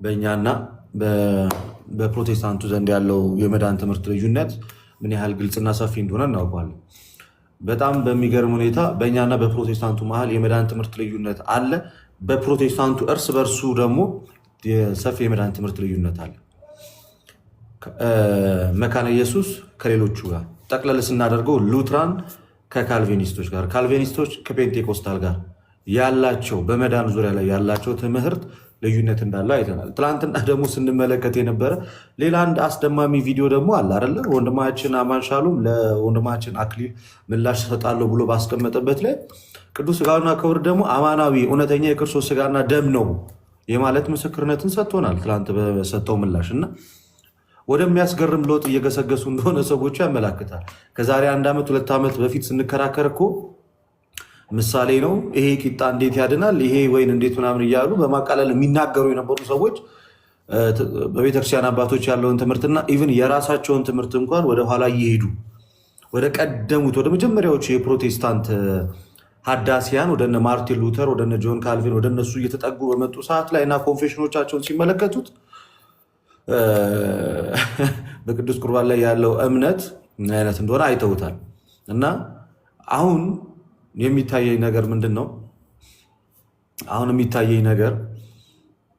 በእኛና በፕሮቴስታንቱ ዘንድ ያለው የመዳን ትምህርት ልዩነት ምን ያህል ግልጽና ሰፊ እንደሆነ እናውቀዋለን። በጣም በሚገርም ሁኔታ በእኛና በፕሮቴስታንቱ መሀል የመዳን ትምህርት ልዩነት አለ። በፕሮቴስታንቱ እርስ በርሱ ደግሞ የሰፊ የመዳን ትምህርት ልዩነት አለ። መካነ ኢየሱስ ከሌሎቹ ጋር ጠቅለል ስናደርገው ሉትራን ከካልቪኒስቶች ጋር፣ ካልቪኒስቶች ከፔንቴኮስታል ጋር ያላቸው በመዳን ዙሪያ ላይ ያላቸው ትምህርት ልዩነት እንዳለው አይተናል። ትላንትና ደግሞ ስንመለከት የነበረ ሌላ አንድ አስደማሚ ቪዲዮ ደግሞ አለ አይደለ? ወንድማችን አማን ሻሎም ለወንድማችን አክሊል ምላሽ ሰጣለሁ ብሎ ባስቀመጠበት ላይ ቅዱስ ሥጋውና ክቡር ደግሞ አማናዊ እውነተኛ የክርስቶስ ሥጋና ደም ነው የማለት ምስክርነትን ሰጥቶናል። ትላንት በሰጠው ምላሽ እና ወደሚያስገርም ለውጥ እየገሰገሱ እንደሆነ ሰዎቹ ያመላክታል። ከዛሬ 1 ዓመት 2 ዓመት በፊት ስንከራከር እኮ ምሳሌ ነው ይሄ ቂጣ እንዴት ያድናል፣ ይሄ ወይን እንዴት ምናምን እያሉ በማቃለል የሚናገሩ የነበሩ ሰዎች በቤተክርስቲያን አባቶች ያለውን ትምህርትና ኢቭን የራሳቸውን ትምህርት እንኳን ወደኋላ እየሄዱ ወደ ቀደሙት ወደ መጀመሪያዎቹ የፕሮቴስታንት ሀዳሲያን ወደነ ማርቲን ሉተር ወደነ ጆን ካልቪን ወደ እነሱ እየተጠጉ በመጡ ሰዓት ላይ እና ኮንፌሽኖቻቸውን ሲመለከቱት በቅዱስ ቁርባን ላይ ያለው እምነት ምን አይነት እንደሆነ አይተውታል። እና አሁን የሚታየኝ ነገር ምንድን ነው? አሁን የሚታየኝ ነገር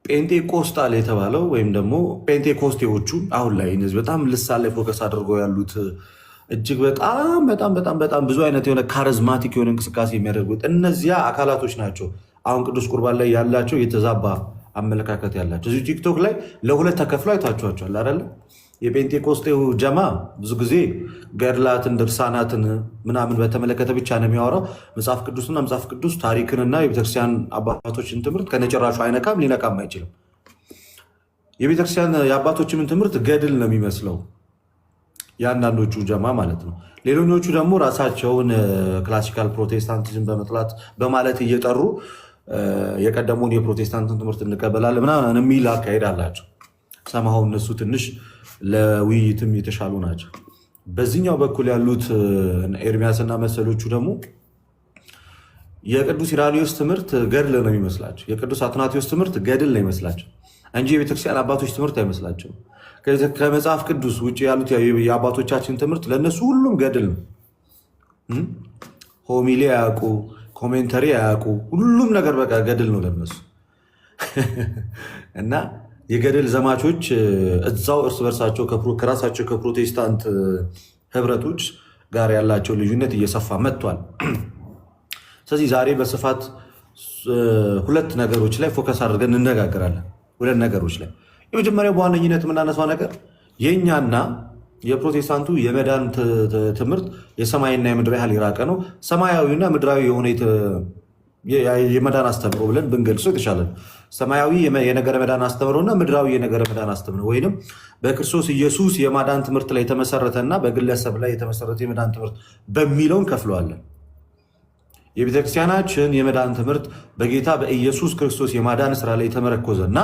ጴንጤቆስጣል የተባለው ወይም ደግሞ ጴንጤኮስቴዎቹ አሁን ላይ እነዚህ በጣም ልሳን ላይ ፎከስ አድርገው ያሉት እጅግ በጣም በጣም በጣም በጣም ብዙ አይነት የሆነ ካሪዝማቲክ የሆነ እንቅስቃሴ የሚያደርጉት እነዚያ አካላቶች ናቸው። አሁን ቅዱስ ቁርባን ላይ ያላቸው የተዛባ አመለካከት ያላቸው እዚህ ቲክቶክ ላይ ለሁለት ተከፍለው አይታችኋቸዋል አይደለ? የጴንጤኮስቴው ጀማ ብዙ ጊዜ ገድላትን ድርሳናትን ምናምን በተመለከተ ብቻ ነው የሚያወራው። መጽሐፍ ቅዱስና መጽሐፍ ቅዱስ ታሪክንና የቤተክርስቲያን አባቶችን ትምህርት ከነጭራሹ አይነካም፣ ሊነካም አይችልም። የቤተክርስቲያን የአባቶችን ትምህርት ገድል ነው የሚመስለው የአንዳንዶቹ ጀማ ማለት ነው። ሌሎኞቹ ደግሞ ራሳቸውን ክላሲካል ፕሮቴስታንቲዝም በመጥላት በማለት እየጠሩ የቀደሙን የፕሮቴስታንትን ትምህርት እንቀበላለን ምናምን የሚል አካሄድ አላቸው። ሰማሁ እነሱ ትንሽ ለውይይትም የተሻሉ ናቸው። በዚህኛው በኩል ያሉት ኤርሚያስና መሰሎቹ ደግሞ የቅዱስ ኢራኒዮስ ትምህርት ገድል ነው የሚመስላቸው። የቅዱስ አትናቴዎስ ትምህርት ገድል ነው ይመስላቸው እንጂ የቤተክርስቲያን አባቶች ትምህርት አይመስላቸው። ከመጽሐፍ ቅዱስ ውጭ ያሉት የአባቶቻችን ትምህርት ለእነሱ ሁሉም ገድል ነው። ሆሚሊ አያውቁ፣ ኮሜንተሪ አያውቁ፣ ሁሉም ነገር በቃ ገድል ነው ለነሱ እና የገድል ዘማቾች እዛው እርስ በርሳቸው ከራሳቸው ከፕሮቴስታንት ህብረቶች ጋር ያላቸው ልዩነት እየሰፋ መጥቷል። ስለዚህ ዛሬ በስፋት ሁለት ነገሮች ላይ ፎከስ አድርገን እንነጋገራለን። ሁለት ነገሮች ላይ የመጀመሪያው በዋነኝነት የምናነሳው ነገር የእኛና የፕሮቴስታንቱ የመዳን ትምህርት የሰማይና የምድር ያህል የራቀ ነው። ሰማያዊና ምድራዊ የሆነ የመዳን አስተምሮ ብለን ብንገልጸው የተሻለ ነው። ሰማያዊ የነገረ መዳን አስተምሮና ምድራዊ የነገረ መዳን አስተምሮ ወይንም በክርስቶስ ኢየሱስ የማዳን ትምህርት ላይ የተመሰረተና በግለሰብ ላይ የተመሰረተ የመዳን ትምህርት በሚለውን ከፍለዋለን። የቤተክርስቲያናችን የመዳን ትምህርት በጌታ በኢየሱስ ክርስቶስ የማዳን ስራ ላይ የተመረኮዘና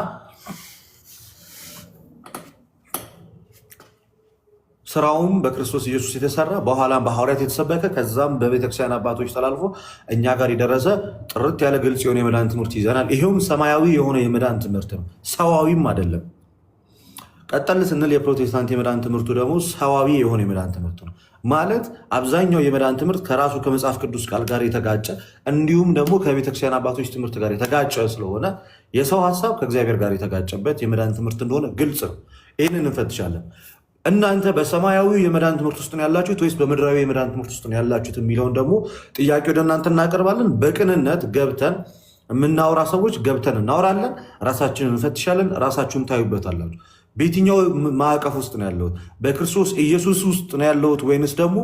ስራውም በክርስቶስ ኢየሱስ የተሰራ በኋላም በሐዋርያት የተሰበከ ከዛም በቤተክርስቲያን አባቶች ተላልፎ እኛ ጋር የደረሰ ጥርት ያለ ግልጽ የሆነ የመዳን ትምህርት ይዘናል። ይሄውም ሰማያዊ የሆነ የመዳን ትምህርት ነው፣ ሰዋዊም አይደለም። ቀጠል ስንል የፕሮቴስታንት የመዳን ትምህርቱ ደግሞ ሰዋዊ የሆነ የመዳን ትምህርት ነው። ማለት አብዛኛው የመዳን ትምህርት ከራሱ ከመጽሐፍ ቅዱስ ቃል ጋር የተጋጨ እንዲሁም ደግሞ ከቤተክርስቲያን አባቶች ትምህርት ጋር የተጋጨ ስለሆነ የሰው ሀሳብ ከእግዚአብሔር ጋር የተጋጨበት የመዳን ትምህርት እንደሆነ ግልጽ ነው። ይህንን እንፈትሻለን። እናንተ በሰማያዊ የመዳን ትምህርት ውስጥ ነው ያላችሁት ወይስ በምድራዊ የመዳን ትምህርት ውስጥ ነው ያላችሁት የሚለውን ደግሞ ጥያቄ ወደ እናንተ እናቀርባለን። በቅንነት ገብተን የምናወራ ሰዎች ገብተን እናወራለን፣ ራሳችንን እንፈትሻለን። ራሳችሁን ታዩበታላችሁ። በየትኛው ማዕቀፍ ውስጥ ነው ያለሁት? በክርስቶስ ኢየሱስ ውስጥ ነው ያለሁት ወይንስ ደግሞ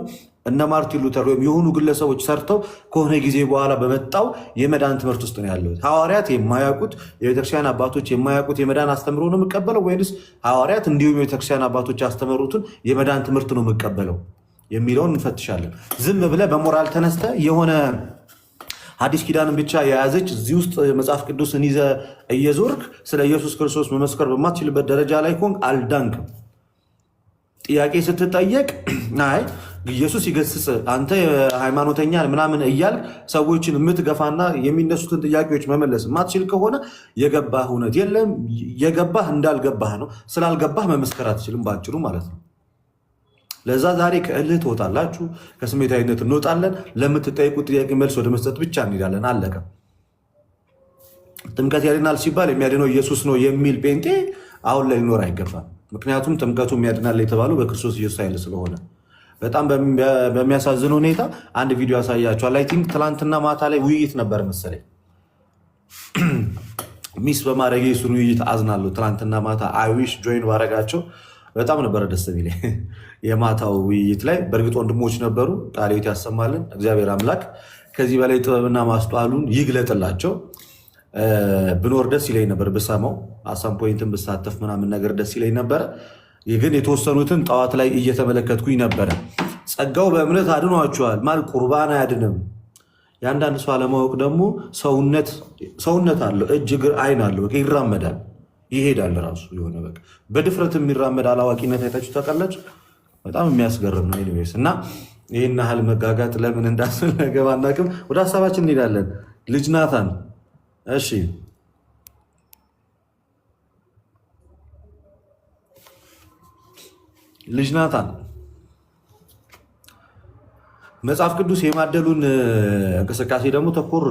እነ ማርቲን ሉተር ወይም የሆኑ ግለሰቦች ሰርተው ከሆነ ጊዜ በኋላ በመጣው የመዳን ትምህርት ውስጥ ነው ያለሁት? ሐዋርያት የማያውቁት የቤተክርስቲያን አባቶች የማያውቁት የመዳን አስተምሮ ነው የምቀበለው ወይንስ ሐዋርያት እንዲሁም የቤተክርስቲያን አባቶች ያስተምሩትን የመዳን ትምህርት ነው የምቀበለው የሚለውን እንፈትሻለን። ዝም ብለህ በሞራል ተነስተ የሆነ አዲስ ኪዳንን ብቻ የያዘች እዚህ ውስጥ መጽሐፍ ቅዱስን ይዘ እየዞርክ ስለ ኢየሱስ ክርስቶስ መመስከር በማትችልበት ደረጃ ላይ ሆንክ፣ አልዳንክም። ጥያቄ ስትጠየቅ አይ ኢየሱስ ይገስጽ አንተ ሃይማኖተኛ ምናምን እያልክ ሰዎችን የምትገፋና የሚነሱትን ጥያቄዎች መመለስ ማትችል ከሆነ የገባህ እውነት የለም። የገባህ እንዳልገባህ ነው። ስላልገባህ መመስከር አትችልም ባጭሩ ማለት ነው። ለዛ ዛሬ ከእልህ ትወጣላችሁ፣ ከስሜታዊነት እንወጣለን። ለምትጠይቁት ጥያቄ መልስ ወደ መስጠት ብቻ እንሄዳለን። አለቀ። ጥምቀት ያድናል ሲባል የሚያድነው ኢየሱስ ነው የሚል ጴንጤ አሁን ላይ ሊኖር አይገባም። ምክንያቱም ጥምቀቱ የሚያድናል የተባለው በክርስቶስ ኢየሱስ ኃይል ስለሆነ። በጣም በሚያሳዝን ሁኔታ አንድ ቪዲዮ ያሳያቸዋል። አይ ቲንክ ትላንትና ማታ ላይ ውይይት ነበር መሰለኝ። ሚስ በማድረግ የሱን ውይይት አዝናለሁ። ትላንትና ማታ አይዊሽ ጆይን ባረጋቸው በጣም ነበረ ደስ የሚለኝ የማታው ውይይት ላይ። በእርግጥ ወንድሞች ነበሩ። ቃልዮት ያሰማልን እግዚአብሔር አምላክ ከዚህ በላይ ጥበብና ማስተዋሉን ይግለጥላቸው። ብኖር ደስ ይለኝ ነበር ብሰማው፣ አሳም ፖይንትን ብሳተፍ ምናምን ነገር ደስ ይለኝ ነበረ። ግን የተወሰኑትን ጠዋት ላይ እየተመለከትኩኝ ነበረ። ጸጋው በእምነት አድኗቸዋል ማለት ቁርባን አያድንም። የአንዳንድ ሰው አለማወቅ ደግሞ ሰውነት አለው፣ እጅ እግር አይን አለው፣ በቃ ይራመዳል ይሄዳል ራሱ የሆነ በቃ በድፍረት የሚራመድ አላዋቂነት አይታችሁ ታውቃላችሁ። በጣም የሚያስገርም ነው። ኤኒዌይስ እና ይህን ያህል መጋጋጥ ለምን እንዳስል ነገ ባናቅም ወደ ሀሳባችን እንሄዳለን። ልጅ ናታን እሺ ልጅ ናታን መጽሐፍ ቅዱስ የማደሉን እንቅስቃሴ ደግሞ ተኮር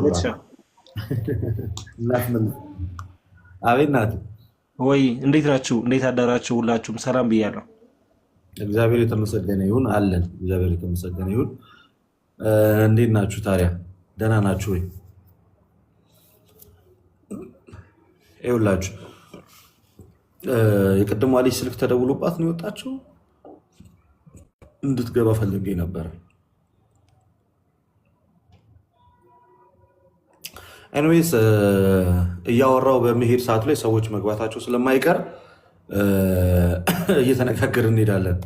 አቤት ናት ወይ እንዴት ናችሁ? እንዴት አዳራችሁ? ሁላችሁም ሰላም ብያለሁ። እግዚአብሔር የተመሰገነ ይሁን አለን። እግዚአብሔር የተመሰገነ ይሁን። እንዴት ናችሁ ታዲያ? ደህና ናችሁ ወይ? ይኸውላችሁ የቅድሟ ልጅ ስልክ ተደውሎባት ነው የወጣችው። እንድትገባ ፈልጌ ነበረ። ኤኒዌይስ እያወራው በመሄድ ሰዓት ላይ ሰዎች መግባታቸው ስለማይቀር እየተነጋገርን እንሄዳለን።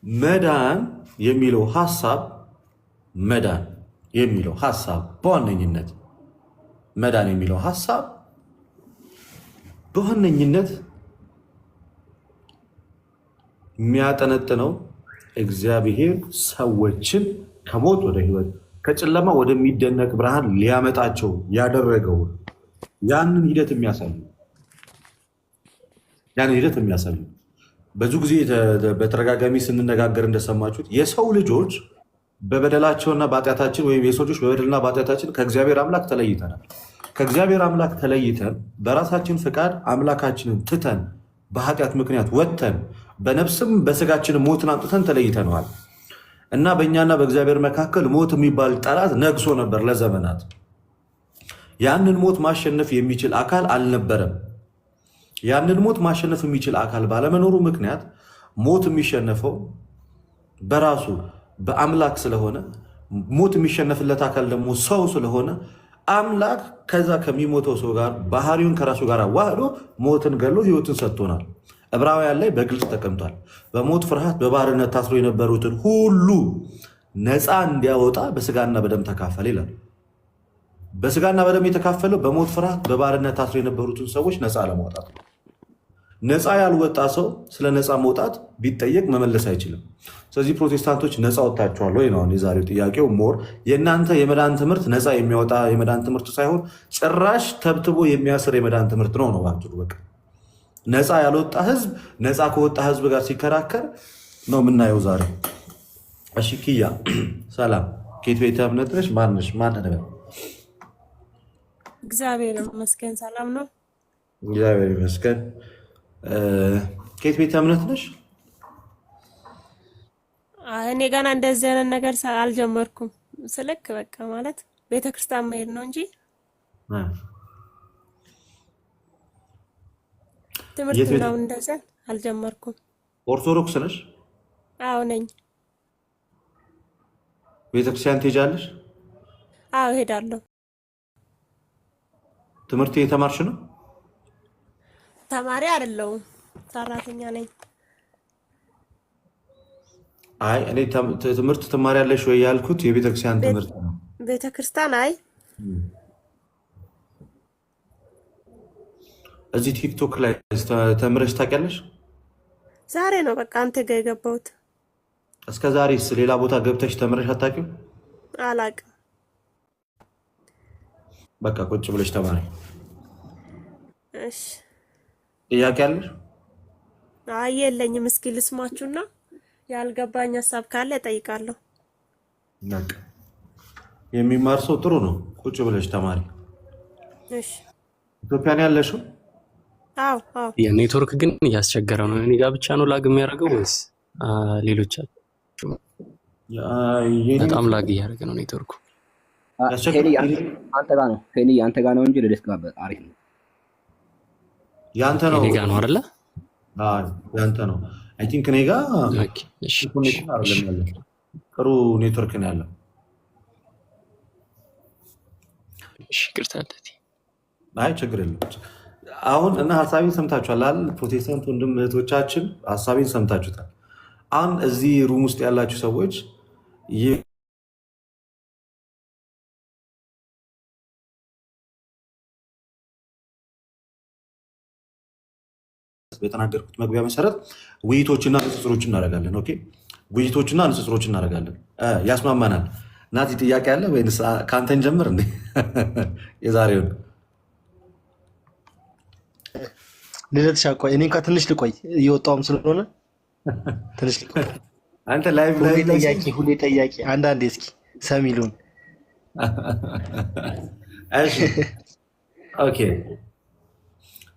መዳን የሚለው ሀሳብ በዋነኝነት መዳን የሚለው ሀሳብ በዋነኝነት የሚያጠነጥነው እግዚአብሔር ሰዎችን ከሞት ወደ ሕይወት ከጨለማ ወደሚደነቅ ብርሃን ሊያመጣቸው ያደረገው ያንን ሂደት የሚያሳዩ ብዙ ጊዜ በተደጋጋሚ ስንነጋገር እንደሰማችሁት የሰው ልጆች በበደላቸውና በኃጢአታችን ወይም የሰው ልጆች በበደልና በኃጢአታችን ከእግዚአብሔር አምላክ ተለይተናል። ከእግዚአብሔር አምላክ ተለይተን በራሳችን ፍቃድ አምላካችንን ትተን በኃጢአት ምክንያት ወጥተን በነፍስም በስጋችን ሞትን አምጥተን ተለይተነዋል እና በእኛና በእግዚአብሔር መካከል ሞት የሚባል ጠላት ነግሶ ነበር ለዘመናት። ያንን ሞት ማሸነፍ የሚችል አካል አልነበረም። ያንን ሞት ማሸነፍ የሚችል አካል ባለመኖሩ ምክንያት ሞት የሚሸነፈው በራሱ በአምላክ ስለሆነ፣ ሞት የሚሸነፍለት አካል ደግሞ ሰው ስለሆነ አምላክ ከዛ ከሚሞተው ሰው ጋር ባህሪውን ከራሱ ጋር ዋህዶ ሞትን ገሎ ሕይወትን ሰጥቶናል። ዕብራውያን ላይ በግልጽ ተቀምጧል። በሞት ፍርሃት በባርነት ታስሮ የነበሩትን ሁሉ ነፃ እንዲያወጣ በስጋና በደም ተካፈለ ይላል። በስጋና በደም የተካፈለው በሞት ፍርሃት በባርነት ታስሮ የነበሩትን ሰዎች ነፃ ለማውጣት ነው። ነፃ ያልወጣ ሰው ስለ ነፃ መውጣት ቢጠየቅ መመለስ አይችልም። ስለዚህ ፕሮቴስታንቶች ነፃ ወጥታችኋል ወይ ነው የዛሬው ጥያቄው። ሞር የእናንተ የመዳን ትምህርት ነፃ የሚያወጣ የመዳን ትምህርት ሳይሆን ጭራሽ ተብትቦ የሚያስር የመዳን ትምህርት ነው ባጭሩ። በቃ ነፃ ያልወጣ ህዝብ ነፃ ከወጣ ህዝብ ጋር ሲከራከር ነው የምናየው ዛሬ። እሺ ኪያ ሰላም፣ ከየት ቤተ እምነት ነሽ? ማንሽ? ማን ነበር? እግዚአብሔር ይመስገን ሰላም ነው። እግዚአብሔር ይመስገን። ከየት ቤተ እምነት ነሽ? እኔ ገና እንደዚህ አይነት ነገር አልጀመርኩም። ስልክ በቃ ማለት ቤተክርስቲያን መሄድ ነው እንጂ ትምህርት ነው እንደዚህ አልጀመርኩም። ኦርቶዶክስ ነሽ? አዎ ነኝ። ቤተክርስቲያን ትሄጃለሽ? አዎ እሄዳለሁ። ትምህርት የተማርሽ ነው? ተማሪ አይደለሁም፣ ሰራተኛ ነኝ። አይ እኔ ትምህርት ትማሪያለሽ ወይ ያልኩት የቤተክርስቲያን ትምህርት ነው። ቤተክርስቲያን አይ እዚህ ቲክቶክ ላይ ተምረሽ ታውቂያለሽ? ዛሬ ነው በቃ አንተ ጋር የገባሁት። እስከ ዛሬስ ሌላ ቦታ ገብተሽ ተምረሽ አታውቂም? አላቅም። በቃ ቁጭ ብለሽ ተማሪ። እሺ ጥያቄ አለሽ? አይ የለኝም። እስኪ ልስማችሁና ያልገባኝ ሀሳብ ካለ እጠይቃለሁ። በቃ የሚማር ሰው ጥሩ ነው። ቁጭ ብለሽ ተማሪ። እሺ ኢትዮጵያ ነው ያለሽው? አዎ አዎ። የኔትወርክ ግን እያስቸገረ ነው። እኔ ጋር ብቻ ነው ላግ የሚያደርገው ወይስ ሌሎች? በጣም ላግ እያደረገ ነው ኔትወርኩ። አንተ ጋር ነው ሄኒ፣ አንተ ጋር ነው እንጂ ለደስክ ጋር አሪፍ ነው። ያንተ ነው እኔ ጋር ነው አይደለ? አዎ ያንተ ነው። አይ ቲንክ እኔ ጋር ኦኬ። እሺ ኮኔክሽን አይደለም ያለው፣ ጥሩ ኔትወርክ ነው ያለው። እሺ ይቅርታ። አይ ችግር የለም። አሁን እና ሀሳቤን ሰምታችኋል አይደል? ፕሮቴስታንት ወንድም እህቶቻችን ሀሳቤን ሰምታችሁታል። አሁን እዚህ ሩም ውስጥ ያላችሁ ሰዎች በተናገርኩት መግቢያ መሰረት ውይይቶችና ንጽጽሮች እናደርጋለን። ኦኬ ውይይቶችና ንጽጽሮች እናደርጋለን። ያስማማናል። ናቲ ጥያቄ አለ ወይንስ ከአንተን ጀምር እንዴ? የዛሬውን ልደት ሻቆይ እኔ እንኳ ትንሽ ልቆይ እየወጣውም ስለሆነ ትንሽ ልቆይ። አንተ ላይቭ ሁሌ ጠያቂ አንዳንዴ እስኪ ሰሚሉን። እሺ ኦኬ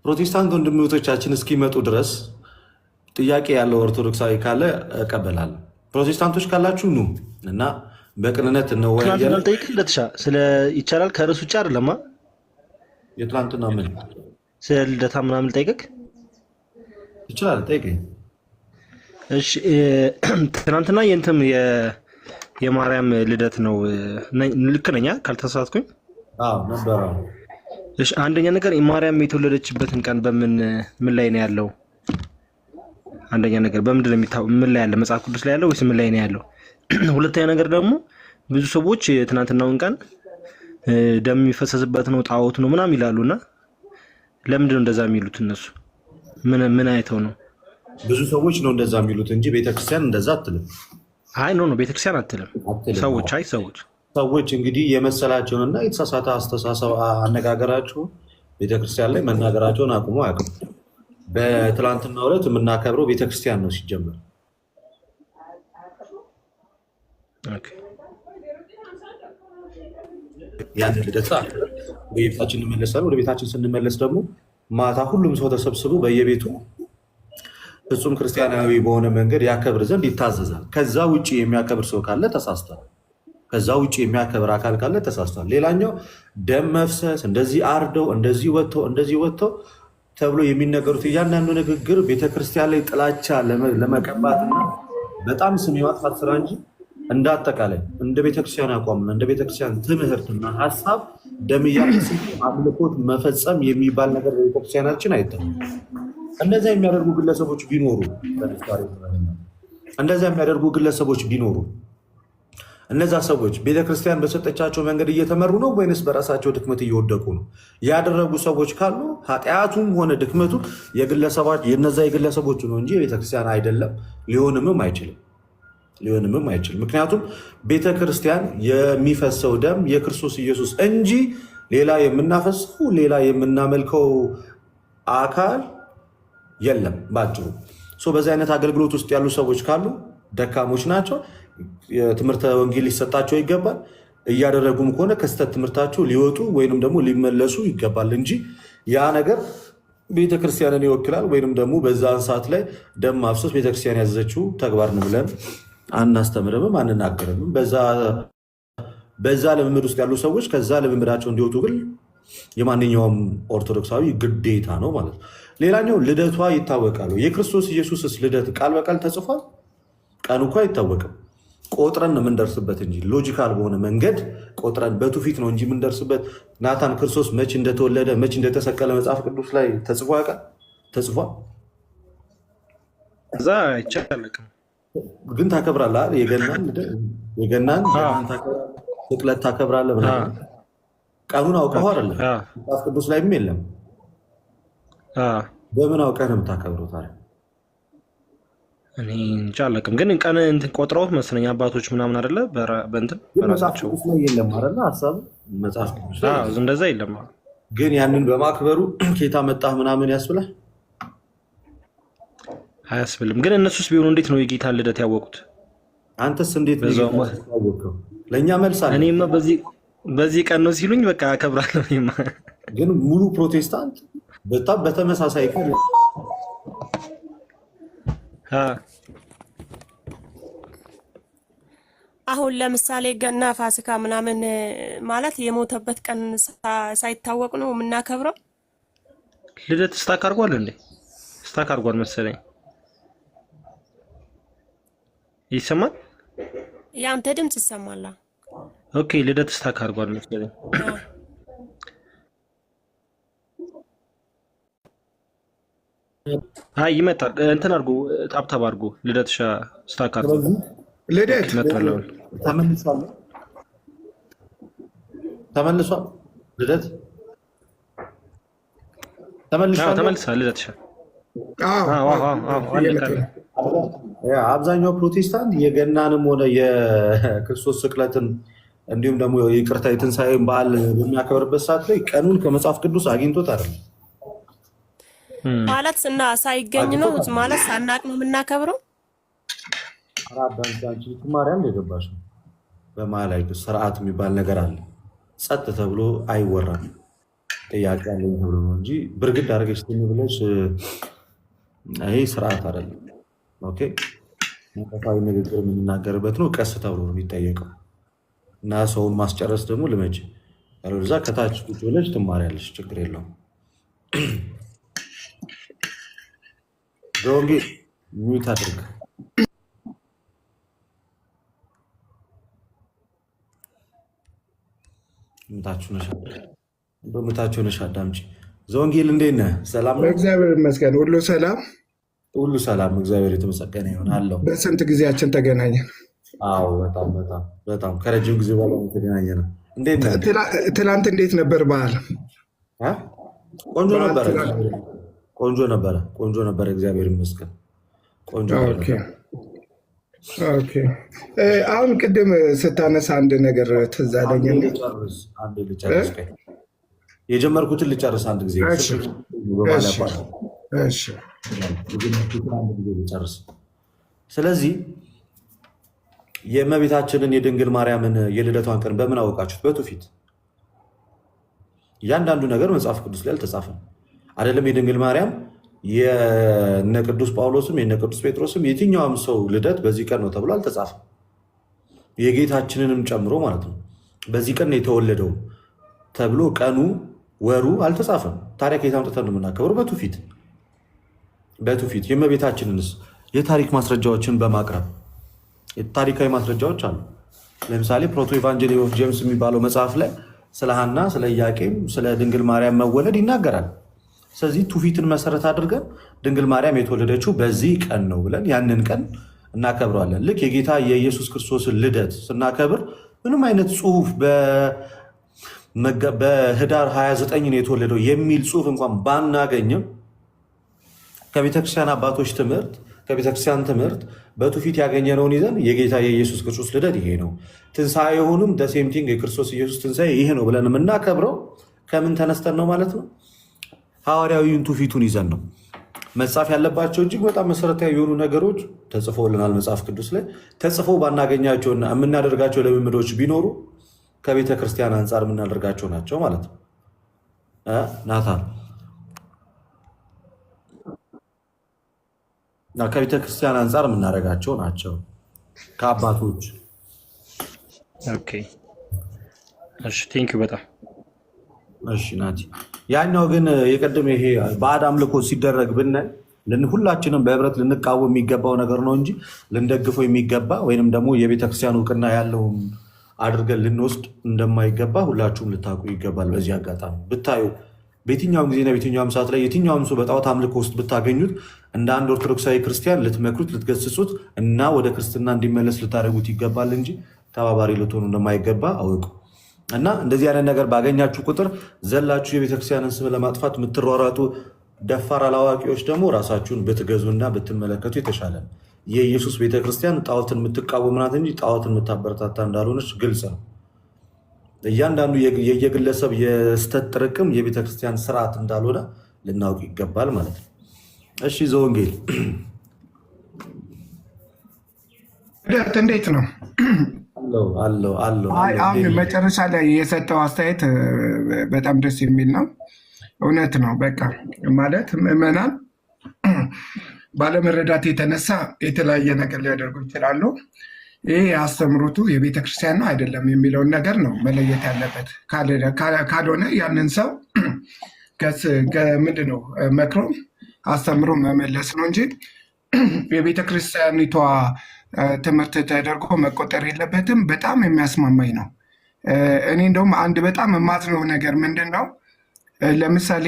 ፕሮቴስታንት ወንድሞቻችን እስኪመጡ ድረስ ጥያቄ ያለው ኦርቶዶክሳዊ ካለ እቀበላለሁ። ፕሮቴስታንቶች ካላችሁ ኑ እና በቅንነት ትናንትና ልጠይቅህ ልደትሻ ስለ ይቻላል ከርዕስ ውጭ አይደለማ። የትላንትና ምን ስለ ልደታ ምናምን ልጠይቅህ ይችላል? ጠይቀኝ። እሺ ትናንትና የእንትም የማርያም ልደት ነው። ልክ ነኝ ካልተሳሳትኩኝ? አዎ ነበረ። እሺ አንደኛ ነገር ማርያም የተወለደችበትን ቀን ምን ላይ ነው ያለው? አንደኛ ነገር በምንድን ነው የሚታወቀው? ምን ላይ ያለ መጽሐፍ ቅዱስ ላይ ያለው ወይስ ምን ላይ ነው ያለው? ሁለተኛ ነገር ደግሞ ብዙ ሰዎች ትናንትናውን ቀን ደም የሚፈሰስበት ነው ጣዖት ነው ምናምን ይላሉና ለምንድን ነው እንደዛ የሚሉት? እነሱ ምን አይተው ነው? ብዙ ሰዎች ነው እንደዛ የሚሉት እንጂ ቤተክርስቲያን እንደዛ አትልም። አይ ኖ ቤተክርስቲያን አትልም። ሰዎች እንግዲህ የመሰላቸውንና የተሳሳተ አስተሳሰብ አነጋገራቸውን ቤተክርስቲያን ላይ መናገራቸውን አቁሞ አያውቅም። በትላንትናው ዕለት የምናከብረው ቤተክርስቲያን ነው ሲጀመር። ያን ልደታ በቤታችን እንመለሳለን። ወደ ቤታችን ስንመለስ ደግሞ ማታ ሁሉም ሰው ተሰብስቦ በየቤቱ ፍጹም ክርስቲያናዊ በሆነ መንገድ ያከብር ዘንድ ይታዘዛል። ከዛ ውጭ የሚያከብር ሰው ካለ ተሳስቷል። ከዛ ውጭ የሚያከብር አካል ካለ ተሳስቷል። ሌላኛው ደም መፍሰስ፣ እንደዚህ አርደው፣ እንደዚህ ወጥተው ተብሎ የሚነገሩት እያንዳንዱ ንግግር ቤተክርስቲያን ላይ ጥላቻ ለመቀባትና በጣም ስም የማጥፋት ስራ እንጂ እንደ አጠቃላይ እንደ ቤተክርስቲያን አቋምና እንደ ቤተክርስቲያን ትምህርትና ሀሳብ ደም እያፈሰሱ አምልኮት መፈጸም የሚባል ነገር በቤተክርስቲያናችን አይታይም። እንደዚያ የሚያደርጉ ግለሰቦች ቢኖሩ እነዛ ሰዎች ቤተክርስቲያን በሰጠቻቸው መንገድ እየተመሩ ነው ወይንስ በራሳቸው ድክመት እየወደቁ ነው? ያደረጉ ሰዎች ካሉ ኃጢአቱም ሆነ ድክመቱ የነዛ የግለሰቦች ነው እንጂ የቤተክርስቲያን አይደለም። ሊሆንምም አይችልም። ምክንያቱም ቤተክርስቲያን የሚፈሰው ደም የክርስቶስ ኢየሱስ እንጂ ሌላ የምናፈሰው ሌላ የምናመልከው አካል የለም። ባጭሩ በዚህ አይነት አገልግሎት ውስጥ ያሉ ሰዎች ካሉ ደካሞች ናቸው። የትምህርተ ወንጌል ሊሰጣቸው ይገባል። እያደረጉም ከሆነ ከስተት ትምህርታቸው ሊወጡ ወይንም ደግሞ ሊመለሱ ይገባል እንጂ ያ ነገር ቤተክርስቲያንን ይወክላል ወይንም ደግሞ በዛን ሰዓት ላይ ደም ማፍሰስ ቤተክርስቲያን ያዘችው ተግባር ነው ብለን አናስተምርምም አንናገርምም። በዛ ልምምድ ውስጥ ያሉ ሰዎች ከዛ ልምምዳቸው እንዲወጡ ግን የማንኛውም ኦርቶዶክሳዊ ግዴታ ነው ማለት ነው። ሌላኛው ልደቷ ይታወቃሉ። የክርስቶስ ኢየሱስስ ልደት ቃል በቃል ተጽፏል? ቀኑ እኮ አይታወቅም። ቆጥረን ነው የምንደርስበት እንጂ ሎጂካል በሆነ መንገድ ቆጥረን በትውፊት ነው እንጂ የምንደርስበት። ናታን ክርስቶስ መች እንደተወለደ መች እንደተሰቀለ መጽሐፍ ቅዱስ ላይ ተጽፎ ያውቃል? ተጽፏል? እዛ አይቻልም። ግን ታከብራለህ። የገናን ስቅለት ታከብራለህ ምናምን ቀኑን አውቀው አይደለም መጽሐፍ ቅዱስ ላይም የለም። በምን አውቀህ ነው የምታከብረው ታዲያ? እኔ እንጃ አላውቅም፣ ግን ቀን እንትን ቆጥረውት መሰለኝ አባቶች ምናምን አይደለ በእንትን ግን መጽሐፍ በራሳቸው ቅዱስ ላይ የለም አይደለ? ሀሳብ መጽሐፍ ቅዱስ ላይ የለም። እንደዛ የለም። ግን ያንን በማክበሩ ኬታ መጣህ ምናምን ያስብላል አያስብልም። ግን እነሱስ ቢሆኑ እንዴት ነው የጌታን ልደት ያወቁት? አንተስ እንዴት ነው በዛው ያወቅኸው? ለእኛ መልስ አለ። እኔማ በዚህ ቀን ነው ሲሉኝ በቃ አከብራለሁ። እኔማ ግን ሙሉ ፕሮቴስታንት በጣም በተመሳሳይ ቀን አሁን ለምሳሌ ገና፣ ፋሲካ ምናምን ማለት የሞተበት ቀን ሳይታወቅ ነው የምናከብረው። ልደት ስታክ አድርጓል እንዴ? ስታክ አድርጓል መሰለኝ። ይሰማል? የአንተ ድምፅ ይሰማል። ኦኬ፣ ልደት ስታክ አድርጓል መሰለኝ። አይ ይመጣል። እንትን አድርጎ ታብታብ አድርጎ ልደት ስታክ አድርጎ ልደት መጥቷል። ተመልሷል። ልደት ተመልሷል። ልደት አብዛኛው ፕሮቴስታንት የገናንም ሆነ የክርስቶስ ስቅለትን እንዲሁም ደግሞ ይቅርታ የትንሣኤን በዓል በሚያከብርበት ሰዓት ላይ ቀኑን ከመጽሐፍ ቅዱስ አግኝቶት አይደለም ማለት እና ሳይገኝ ነው ማለት ሳናቅ ነው የምናከብረው። አራዳንቻንቺ ማርያም የገባሽ ነው። በመሀል ላይ ስርዓት የሚባል ነገር አለ። ጸጥ ተብሎ አይወራም። ጥያቄ ያለኝ ተብሎ ነው እንጂ ብርግድ አድርገሽ ትኝ ብለሽ ይሄ ስርዓት አይደለም። ኦኬ፣ መንፈሳዊ ንግግር የምንናገርበት ነው። ቀስ ተብሎ ነው የሚጠየቀው እና ሰውን ማስጨረስ ደግሞ ልመጅ ያለዛ ከታች ቁጭ ብለሽ ትማሪያለሽ። ችግር የለውም። ዞንጌ ሚዩት አድርግ። ምታችሁ ነሽ አዳምጪ። ዘወንጌል እንዴት ነህ? ሰላም ነው? እግዚአብሔር ይመስገን። ሁሉ ሰላም፣ ሁሉ ሰላም። እግዚአብሔር የተመሰገነ ይሁን አለው። በስንት ጊዜያችን ተገናኘን? አዎ በጣም በጣም በጣም ከረጅም ጊዜ በኋላ የተገናኘ ነው። እንዴት ነህ? ትናንት እንዴት ነበር በዓል? ቆንጆ ነበረ። ቆንጆ ነበረ። ቆንጆ ነበረ። እግዚአብሔር ይመስገን። ቆንጆ ነበረ። ኦኬ። አሁን ቅድም ስታነሳ አንድ ነገር ትዝ አለኝ። የጀመርኩትን ልጨርስ አንድ ጊዜ ልጨርስ። ስለዚህ የእመቤታችንን የድንግል ማርያምን የልደቷን ቀን በምን አወቃችሁት? በትውፊት እያንዳንዱ ነገር መጽሐፍ ቅዱስ ላይ አልተጻፈም አይደለም። የድንግል ማርያም የነ ቅዱስ ጳውሎስም የነ ቅዱስ ጴጥሮስም የትኛውም ሰው ልደት በዚህ ቀን ነው ተብሎ አልተጻፈም። የጌታችንንም ጨምሮ ማለት ነው። በዚህ ቀን ነው የተወለደው ተብሎ ቀኑ ወሩ አልተጻፈም። ታሪክ የታምጥተን ነው የምናከብረው በትውፊት የእመቤታችንንስ የታሪክ ማስረጃዎችን በማቅረብ ታሪካዊ ማስረጃዎች አሉ። ለምሳሌ ፕሮቶ ኢቫንጀሊ ኦፍ ጄምስ የሚባለው መጽሐፍ ላይ ስለ ሐና፣ ስለ ኢያቄም፣ ስለ ድንግል ማርያም መወለድ ይናገራል። ስለዚህ ትውፊትን መሰረት አድርገን ድንግል ማርያም የተወለደችው በዚህ ቀን ነው ብለን ያንን ቀን እናከብረዋለን። ልክ የጌታ የኢየሱስ ክርስቶስን ልደት ስናከብር ምንም አይነት ጽሁፍ በህዳር 29 ነው የተወለደው የሚል ጽሁፍ እንኳን ባናገኝም ከቤተክርስቲያን አባቶች ትምህርት ከቤተክርስቲያን ትምህርት በትውፊት ያገኘነውን ይዘን የጌታ የኢየሱስ ክርስቶስ ልደት ይሄ ነው፣ ትንሣኤውንም ደሴምቲንግ የክርስቶስ ኢየሱስ ትንሣኤ ይሄ ነው ብለን የምናከብረው ከምን ተነስተን ነው ማለት ነው? ሐዋርያዊውን ትውፊቱን ይዘን ነው። መጻፍ ያለባቸው እጅግ በጣም መሰረታዊ የሆኑ ነገሮች ተጽፎልናል መጽሐፍ ቅዱስ ላይ። ተጽፎ ባናገኛቸውና የምናደርጋቸው ልምምዶች ቢኖሩ ከቤተ ክርስቲያን አንጻር የምናደርጋቸው ናቸው ማለት ነው። ናታን ከቤተ ክርስቲያን አንጻር የምናደርጋቸው ናቸው ከአባቶች። ቴንኪው በጣም እሺ ናቲ። ያኛው ግን የቀደመ ይሄ ባዕድ አምልኮ ሲደረግ ብናይ ሁላችንም በህብረት ልንቃወም የሚገባው ነገር ነው እንጂ ልንደግፈው የሚገባ ወይንም ደግሞ የቤተክርስቲያን እውቅና ያለውን አድርገን ልንወስድ እንደማይገባ ሁላችሁም ልታውቁ ይገባል። በዚህ አጋጣሚ ብታዩ በየትኛውም ጊዜና በየትኛውም ሰዓት ላይ የትኛውም ሰው በጣዖት አምልኮ ውስጥ ብታገኙት እንደ አንድ ኦርቶዶክሳዊ ክርስቲያን ልትመክሩት፣ ልትገስጹት እና ወደ ክርስትና እንዲመለስ ልታደርጉት ይገባል እንጂ ተባባሪ ልትሆኑ እንደማይገባ አውቁ። እና እንደዚህ አይነት ነገር ባገኛችሁ ቁጥር ዘላችሁ የቤተክርስቲያንን ስም ለማጥፋት የምትሯሯጡ ደፋር አላዋቂዎች ደግሞ ራሳችሁን ብትገዙና ብትመለከቱ የተሻለ ነው። የኢየሱስ ቤተክርስቲያን ጣዖትን የምትቃወም ናት እንጂ ጣዖትን የምታበረታታ እንዳልሆነች ግልጽ ነው። እያንዳንዱ የየግለሰብ የስተት ጥርቅም የቤተክርስቲያን ስርዓት እንዳልሆነ ልናውቅ ይገባል ማለት ነው። እሺ ዘወንጌል እንዴት ነው? አለው አሁን መጨረሻ ላይ የሰጠው አስተያየት በጣም ደስ የሚል ነው። እውነት ነው። በቃ ማለት ምዕመናን ባለመረዳት የተነሳ የተለያየ ነገር ሊያደርጉ ይችላሉ። ይህ አስተምሮቱ የቤተክርስቲያን ነው አይደለም የሚለውን ነገር ነው መለየት ያለበት። ካልሆነ ያንን ሰው ምንድን ነው መክሮ አስተምሮ መመለስ ነው እንጂ የቤተክርስቲያኒቷ ትምህርት ተደርጎ መቆጠር የለበትም። በጣም የሚያስማማኝ ነው። እኔ እንደውም አንድ በጣም የማዝነው ነገር ምንድን ነው፣ ለምሳሌ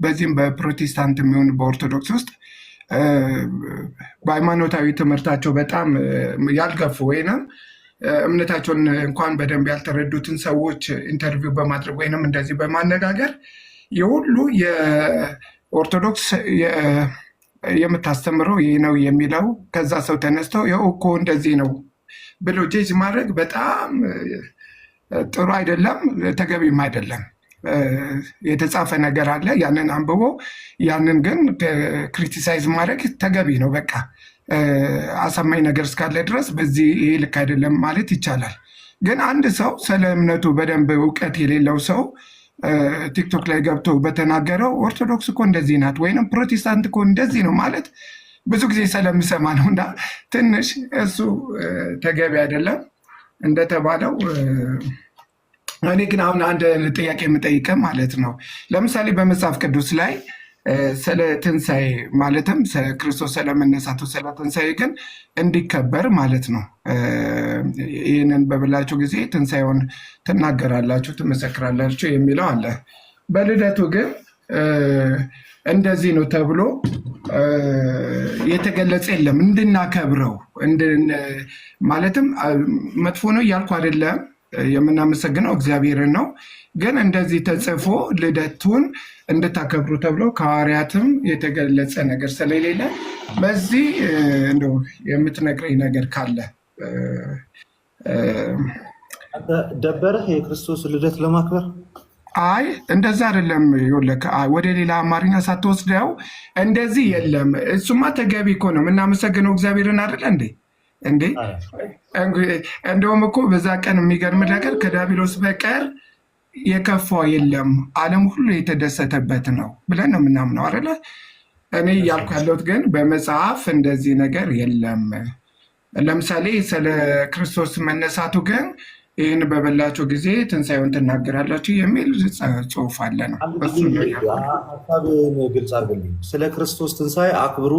በዚህም በፕሮቴስታንት የሚሆን በኦርቶዶክስ ውስጥ በሃይማኖታዊ ትምህርታቸው በጣም ያልገፉ ወይንም እምነታቸውን እንኳን በደንብ ያልተረዱትን ሰዎች ኢንተርቪው በማድረግ ወይንም እንደዚህ በማነጋገር የሁሉ የኦርቶዶክስ የምታስተምረው ይህ ነው የሚለው ከዛ ሰው ተነስተው ይኸው እኮ እንደዚህ ነው ብሎ ጄጅ ማድረግ በጣም ጥሩ አይደለም፣ ተገቢም አይደለም። የተጻፈ ነገር አለ፣ ያንን አንብቦ ያንን ግን ክሪቲሳይዝ ማድረግ ተገቢ ነው። በቃ አሳማኝ ነገር እስካለ ድረስ በዚህ ይሄ ልክ አይደለም ማለት ይቻላል። ግን አንድ ሰው ስለ እምነቱ በደንብ እውቀት የሌለው ሰው ቲክቶክ ላይ ገብቶ በተናገረው ኦርቶዶክስ እኮ እንደዚህ ናት ወይም ፕሮቴስታንት እኮ እንደዚህ ነው ማለት ብዙ ጊዜ ስለምሰማ ነው። እና ትንሽ እሱ ተገቢ አይደለም እንደተባለው። እኔ ግን አሁን አንድ ጥያቄ የምጠይቀ ማለት ነው፣ ለምሳሌ በመጽሐፍ ቅዱስ ላይ ስለ ትንሣኤ ማለትም ክርስቶስ ስለመነሳቱ ስለ ትንሣኤ ግን እንዲከበር ማለት ነው ይህንን በብላችሁ ጊዜ ትንሣኤውን ትናገራላችሁ፣ ትመሰክራላችሁ የሚለው አለ። በልደቱ ግን እንደዚህ ነው ተብሎ የተገለጸ የለም። እንድናከብረው ማለትም መጥፎ ነው እያልኩ አይደለም፣ የምናመሰግነው እግዚአብሔርን ነው። ግን እንደዚህ ተጽፎ ልደቱን እንድታከብሩ ተብሎ ከሐዋርያትም የተገለጸ ነገር ስለሌለ በዚህ እንደው የምትነግረኝ ነገር ካለ። ደበረህ የክርስቶስ ልደት ለማክበር? አይ እንደዛ አይደለም። ወደ ሌላ አማርኛ ሳትወስደው እንደዚህ የለም። እሱማ ተገቢ እኮ ነው፣ የምናመሰግነው እግዚአብሔርን አይደለ እንዴ? እንደውም እኮ በዛ ቀን የሚገርም ነገር ከዲያብሎስ በቀር የከፋ የለም፣ ዓለም ሁሉ የተደሰተበት ነው ብለን ነው የምናምነው አይደለ? እኔ እያልኩ ያለሁት ግን በመጽሐፍ እንደዚህ ነገር የለም። ለምሳሌ ስለ ክርስቶስ መነሳቱ ግን ይህን በበላችሁ ጊዜ ትንሣኤውን ትናገራላችሁ የሚል ጽሑፍ አለ ነው። ሀሳብህን ግልጽ አድርግልኝ። ስለ ክርስቶስ ትንሣኤ አክብሩ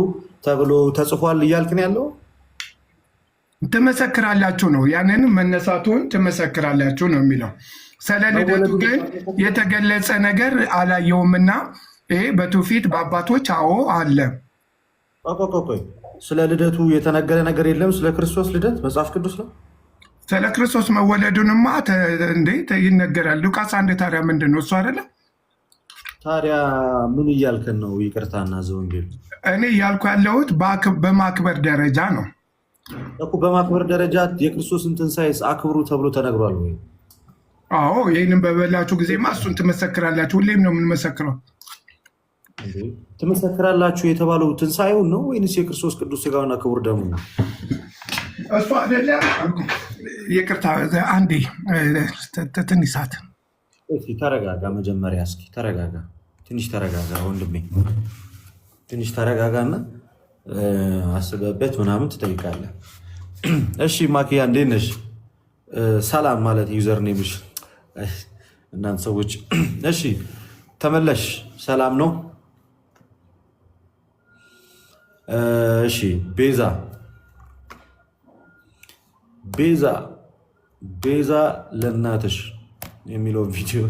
ተብሎ ተጽፏል እያልክን ያለው? ትመሰክራላችሁ ነው። ያንን መነሳቱን ትመሰክራላችሁ ነው የሚለው። ስለ ልደቱ ግን የተገለጸ ነገር አላየውምና ይሄ በትውፊት በአባቶች አዎ አለ። ስለ ልደቱ የተነገረ ነገር የለም። ስለ ክርስቶስ ልደት መጽሐፍ ቅዱስ ነው። ስለ ክርስቶስ መወለዱንማ እንዴት ይነገራል? ሉቃስ 1 ታዲያ ምንድን ነው እሱ አይደለ? ታዲያ ምን እያልከን ነው? ይቅርታና ዘወንጌል እኔ እያልኩ ያለሁት በማክበር ደረጃ ነው እኮ። በማክበር ደረጃ የክርስቶስን ትንሣኤ አክብሩ ተብሎ ተነግሯል ወይ? አዎ፣ ይህንን በበላችሁ ጊዜማ እሱን ትመሰክራላችሁ። ሁሌም ነው የምንመሰክረው። ትመሰክራላችሁ የተባለው ትንሣኤውን ነው ወይንስ የክርስቶስ ቅዱስ ሥጋውና ክቡር ደሙ ነው? እሱ አይደለ? ይቅርታ አንዴ ትንሽ ሰዓት ተረጋጋ። መጀመሪያ እስኪ ተረጋጋ፣ ትንሽ ተረጋጋ ወንድሜ፣ ትንሽ ተረጋጋና አስበበት ምናምን ትጠይቃለህ። እሺ ማኪያ እንዴት ነሽ? ሰላም ማለት ዩዘር ኔምሽ እናንተ ሰዎች። እሺ ተመለሽ። ሰላም ነው? እሺ ቤዛ ለእናትሽ የሚለው ቪዲዮ።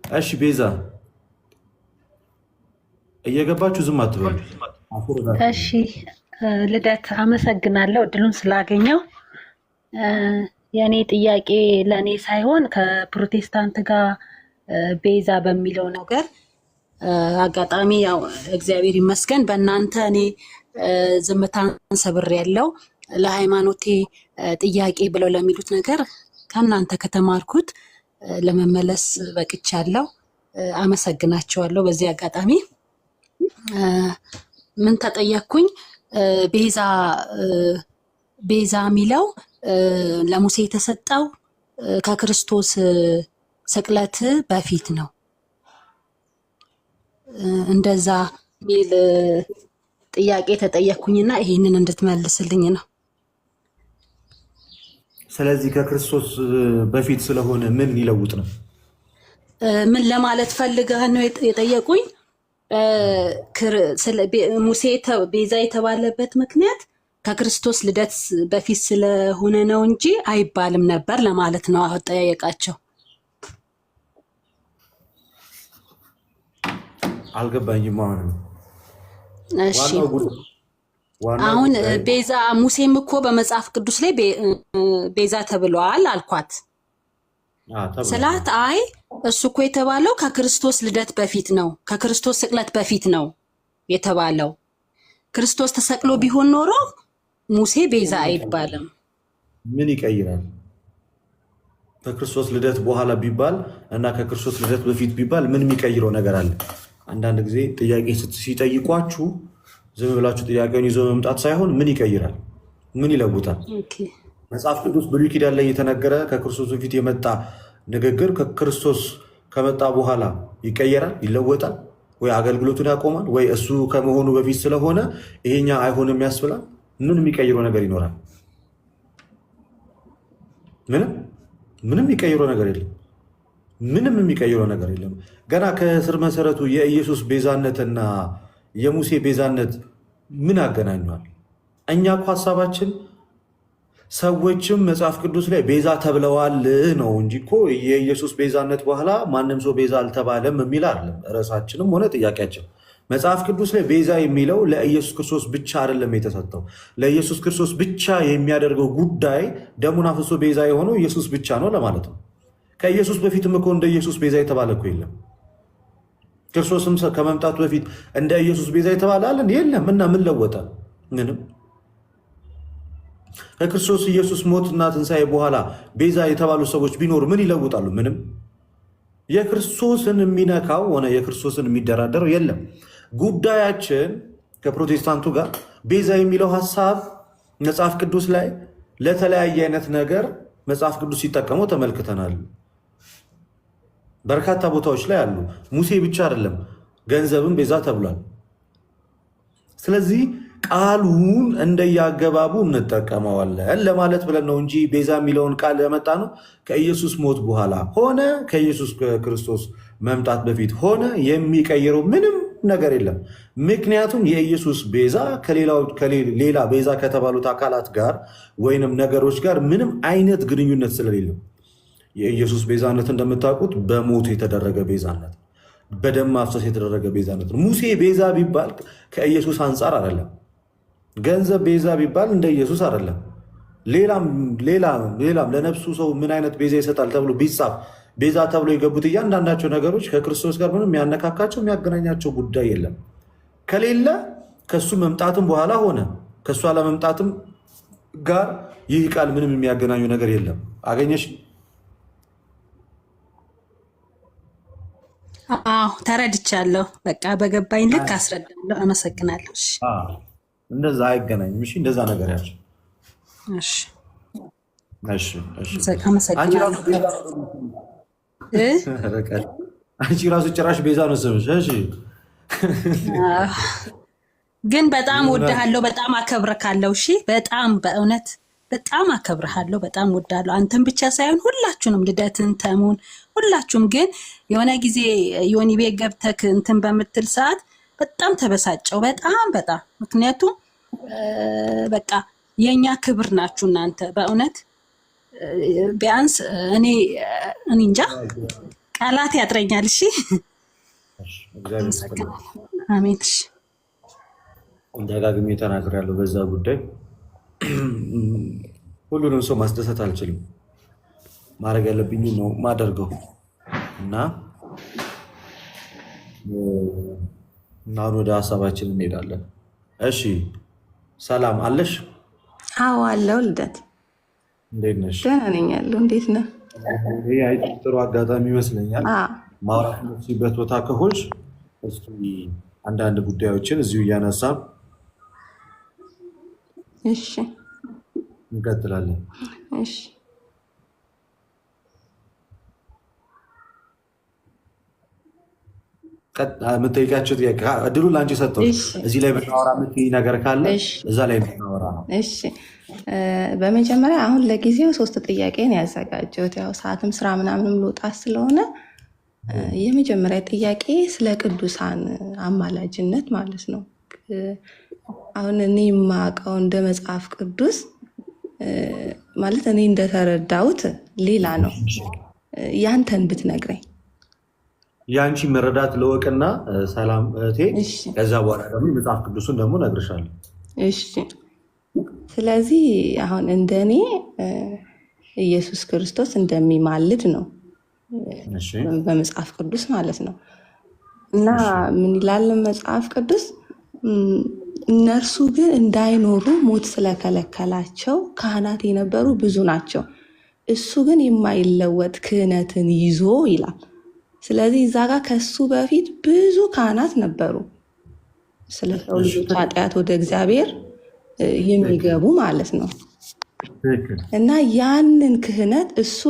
እሺ ቤዛ እየገባችሁ ዝም አትበሉ። እሺ ልደት አመሰግናለሁ እድሉን ስላገኘው። የእኔ ጥያቄ ለእኔ ሳይሆን ከፕሮቴስታንት ጋር ቤዛ በሚለው ነገር አጋጣሚ ያው እግዚአብሔር ይመስገን በእናንተ እኔ ዝምታን ሰብሬያለሁ፣ ለሃይማኖቴ ጥያቄ ብለው ለሚሉት ነገር ከእናንተ ከተማርኩት ለመመለስ በቅቻለሁ። አመሰግናቸዋለሁ። በዚህ አጋጣሚ ምን ተጠየቅኩኝ? ቤዛ የሚለው ለሙሴ የተሰጠው ከክርስቶስ ስቅለት በፊት ነው። እንደዛ ሚል ጥያቄ ተጠየቅኩኝና ይሄንን እንድትመልስልኝ ነው። ስለዚህ ከክርስቶስ በፊት ስለሆነ ምን ይለውጥ ነው? ምን ለማለት ፈልገህ ነው የጠየቁኝ? ሙሴ ቤዛ የተባለበት ምክንያት ከክርስቶስ ልደት በፊት ስለሆነ ነው እንጂ አይባልም ነበር ለማለት ነው አጠያየቃቸው። አልገባኝም። እሺ አሁን ቤዛ ሙሴም እኮ በመጽሐፍ ቅዱስ ላይ ቤዛ ተብሏል አልኳት። ስላት አይ እሱ እኮ የተባለው ከክርስቶስ ልደት በፊት ነው፣ ከክርስቶስ ስቅለት በፊት ነው የተባለው። ክርስቶስ ተሰቅሎ ቢሆን ኖሮ ሙሴ ቤዛ አይባልም። ምን ይቀይራል? ከክርስቶስ ልደት በኋላ ቢባል እና ከክርስቶስ ልደት በፊት ቢባል ምን የሚቀይረው ነገር አለ? አንዳንድ ጊዜ ጥያቄ ሲጠይቋችሁ ዝም ብላችሁ ጥያቄውን ይዞ መምጣት ሳይሆን ምን ይቀይራል፣ ምን ይለውጣል? መጽሐፍ ቅዱስ ብሉይ ኪዳን ላይ የተነገረ ከክርስቶስ በፊት የመጣ ንግግር ከክርስቶስ ከመጣ በኋላ ይቀየራል፣ ይለወጣል፣ ወይ አገልግሎቱን ያቆማል፣ ወይ እሱ ከመሆኑ በፊት ስለሆነ ይሄኛ አይሆንም ያስብላል? ምን የሚቀይረው ነገር ይኖራል? ምንም የሚቀይረው ነገር የለም። ምንም የሚቀይረው ነገር የለም። ገና ከስር መሰረቱ የኢየሱስ ቤዛነትና የሙሴ ቤዛነት ምን ያገናኘዋል? እኛ እኮ ሀሳባችን ሰዎችም መጽሐፍ ቅዱስ ላይ ቤዛ ተብለዋል ነው እንጂ እኮ የኢየሱስ ቤዛነት በኋላ ማንም ሰው ቤዛ አልተባለም የሚል አይደለም ርዕሳችንም ሆነ ጥያቄያችን። መጽሐፍ ቅዱስ ላይ ቤዛ የሚለው ለኢየሱስ ክርስቶስ ብቻ አይደለም የተሰጠው። ለኢየሱስ ክርስቶስ ብቻ የሚያደርገው ጉዳይ ደሙን አፍሶ ቤዛ የሆነው ኢየሱስ ብቻ ነው ለማለት ነው። ከኢየሱስ በፊትም እኮ እንደ ኢየሱስ ቤዛ የተባለ እኮ የለም። ክርስቶስም ከመምጣቱ በፊት እንደ ኢየሱስ ቤዛ የተባለ አለን? የለም። እና ምን ለወጠ? ምንም። ከክርስቶስ ኢየሱስ ሞትና ትንሣኤ በኋላ ቤዛ የተባሉ ሰዎች ቢኖሩ ምን ይለውጣሉ? ምንም። የክርስቶስን የሚነካው ሆነ የክርስቶስን የሚደራደረው የለም። ጉዳያችን ከፕሮቴስታንቱ ጋር ቤዛ የሚለው ሀሳብ መጽሐፍ ቅዱስ ላይ ለተለያየ አይነት ነገር መጽሐፍ ቅዱስ ሲጠቀመው ተመልክተናል። በርካታ ቦታዎች ላይ አሉ። ሙሴ ብቻ አይደለም፣ ገንዘብም ቤዛ ተብሏል። ስለዚህ ቃሉን እንደያገባቡ እንጠቀመዋለን ለማለት ብለን ነው እንጂ ቤዛ የሚለውን ቃል ያመጣ ነው ከኢየሱስ ሞት በኋላ ሆነ ከኢየሱስ ክርስቶስ መምጣት በፊት ሆነ የሚቀይረው ምንም ነገር የለም። ምክንያቱም የኢየሱስ ቤዛ ከሌላ ቤዛ ከተባሉት አካላት ጋር ወይንም ነገሮች ጋር ምንም አይነት ግንኙነት ስለሌለው የኢየሱስ ቤዛነት እንደምታውቁት በሞት የተደረገ ቤዛነት፣ በደም ማፍሰስ የተደረገ ቤዛነት ነው። ሙሴ ቤዛ ቢባል ከኢየሱስ አንጻር አይደለም። ገንዘብ ቤዛ ቢባል እንደ ኢየሱስ አይደለም። ሌላም ለነፍሱ ሰው ምን አይነት ቤዛ ይሰጣል ተብሎ ቢጻፍ ቤዛ ተብሎ የገቡት እያንዳንዳቸው ነገሮች ከክርስቶስ ጋር ምንም የሚያነካካቸው የሚያገናኛቸው ጉዳይ የለም። ከሌለ ከሱ መምጣትም በኋላ ሆነ ከሱ አለመምጣትም ጋር ይህ ቃል ምንም የሚያገናኙ ነገር የለም። አገኘሽ? አዎ ተረድቻለሁ። በቃ በገባኝ ልክ አስረዳለሁ። አመሰግናለሁ። እንደዛ አይገናኝም። እሺ፣ እንደዛ ነገር ያቸው። አመሰግናለሁ። አንቺ ራሱ ጭራሽ ቤዛ ነው ስምሽ። እሺ፣ ግን በጣም ወድሃለሁ፣ በጣም አከብርካለሁ። እሺ፣ በጣም በእውነት በጣም አከብርሃለሁ፣ በጣም ወድሃለሁ። አንተን ብቻ ሳይሆን ሁላችሁንም፣ ልደትን፣ ተሙን፣ ሁላችሁም። ግን የሆነ ጊዜ ዮኒ ቤት ገብተክ እንትን በምትል ሰዓት በጣም ተበሳጨው። በጣም ምክንያቱም በቃ የኛ ክብር ናችሁ እናንተ። በእውነት ቢያንስ እኔ እንጃ ቃላት ያጥረኛል። እሺ አሜን። እሺ ደጋግሜ ተናግሬያለሁ በዛ ጉዳይ። ሁሉንም ሰው ማስደሰት አልችልም። ማድረግ ያለብኝ ነው ማደርገው እና አሁን ወደ ሀሳባችን እንሄዳለን። እሺ ሰላም አለሽ? አዎ አለው። ልደት እንዴት ነሽ? ደህና ነኝ ያለው። እንዴት ነህ? ይሄ ጥሩ አጋጣሚ ይመስለኛል። ማውራት የምትችይበት ቦታ ከሆንሽ እስኪ አንዳንድ ጉዳዮችን እዚሁ እያነሳን እሺ እንቀጥላለን። እሺ የምጠይቃቸው ጥያቄ እድሉን ለአንቺ ሰጠው። እዚህ ላይ ብናወራ የምትይኝ ነገር ካለ እዛ ላይ ብናወራ ነው። እሺ በመጀመሪያ አሁን ለጊዜው 3 ጥያቄን ያዘጋጀሁት ያው ሰዓትም ስራ ምናምንም ልወጣ ስለሆነ የመጀመሪያ ጥያቄ ስለ ቅዱሳን አማላጅነት ማለት ነው። አሁን እኔ የማውቀው እንደ መጽሐፍ ቅዱስ ማለት እኔ እንደተረዳሁት ሌላ ነው። ያንተን ብትነግረኝ። የአንቺ መረዳት ለወቅና ሰላም እህቴ፣ ከዛ በኋላ ደግሞ መጽሐፍ ቅዱሱን ደግሞ እነግርሻለሁ። እሺ ስለዚህ አሁን እንደኔ ኢየሱስ ክርስቶስ እንደሚማልድ ነው በመጽሐፍ ቅዱስ ማለት ነው። እና ምን ይላል መጽሐፍ ቅዱስ? እነርሱ ግን እንዳይኖሩ ሞት ስለከለከላቸው ካህናት የነበሩ ብዙ ናቸው፣ እሱ ግን የማይለወጥ ክህነትን ይዞ ይላል። ስለዚህ እዛ ጋር ከሱ በፊት ብዙ ካህናት ነበሩ፣ ስለ ሰው ልጆች ኃጢአት ወደ እግዚአብሔር የሚገቡ ማለት ነው። እና ያንን ክህነት እሱ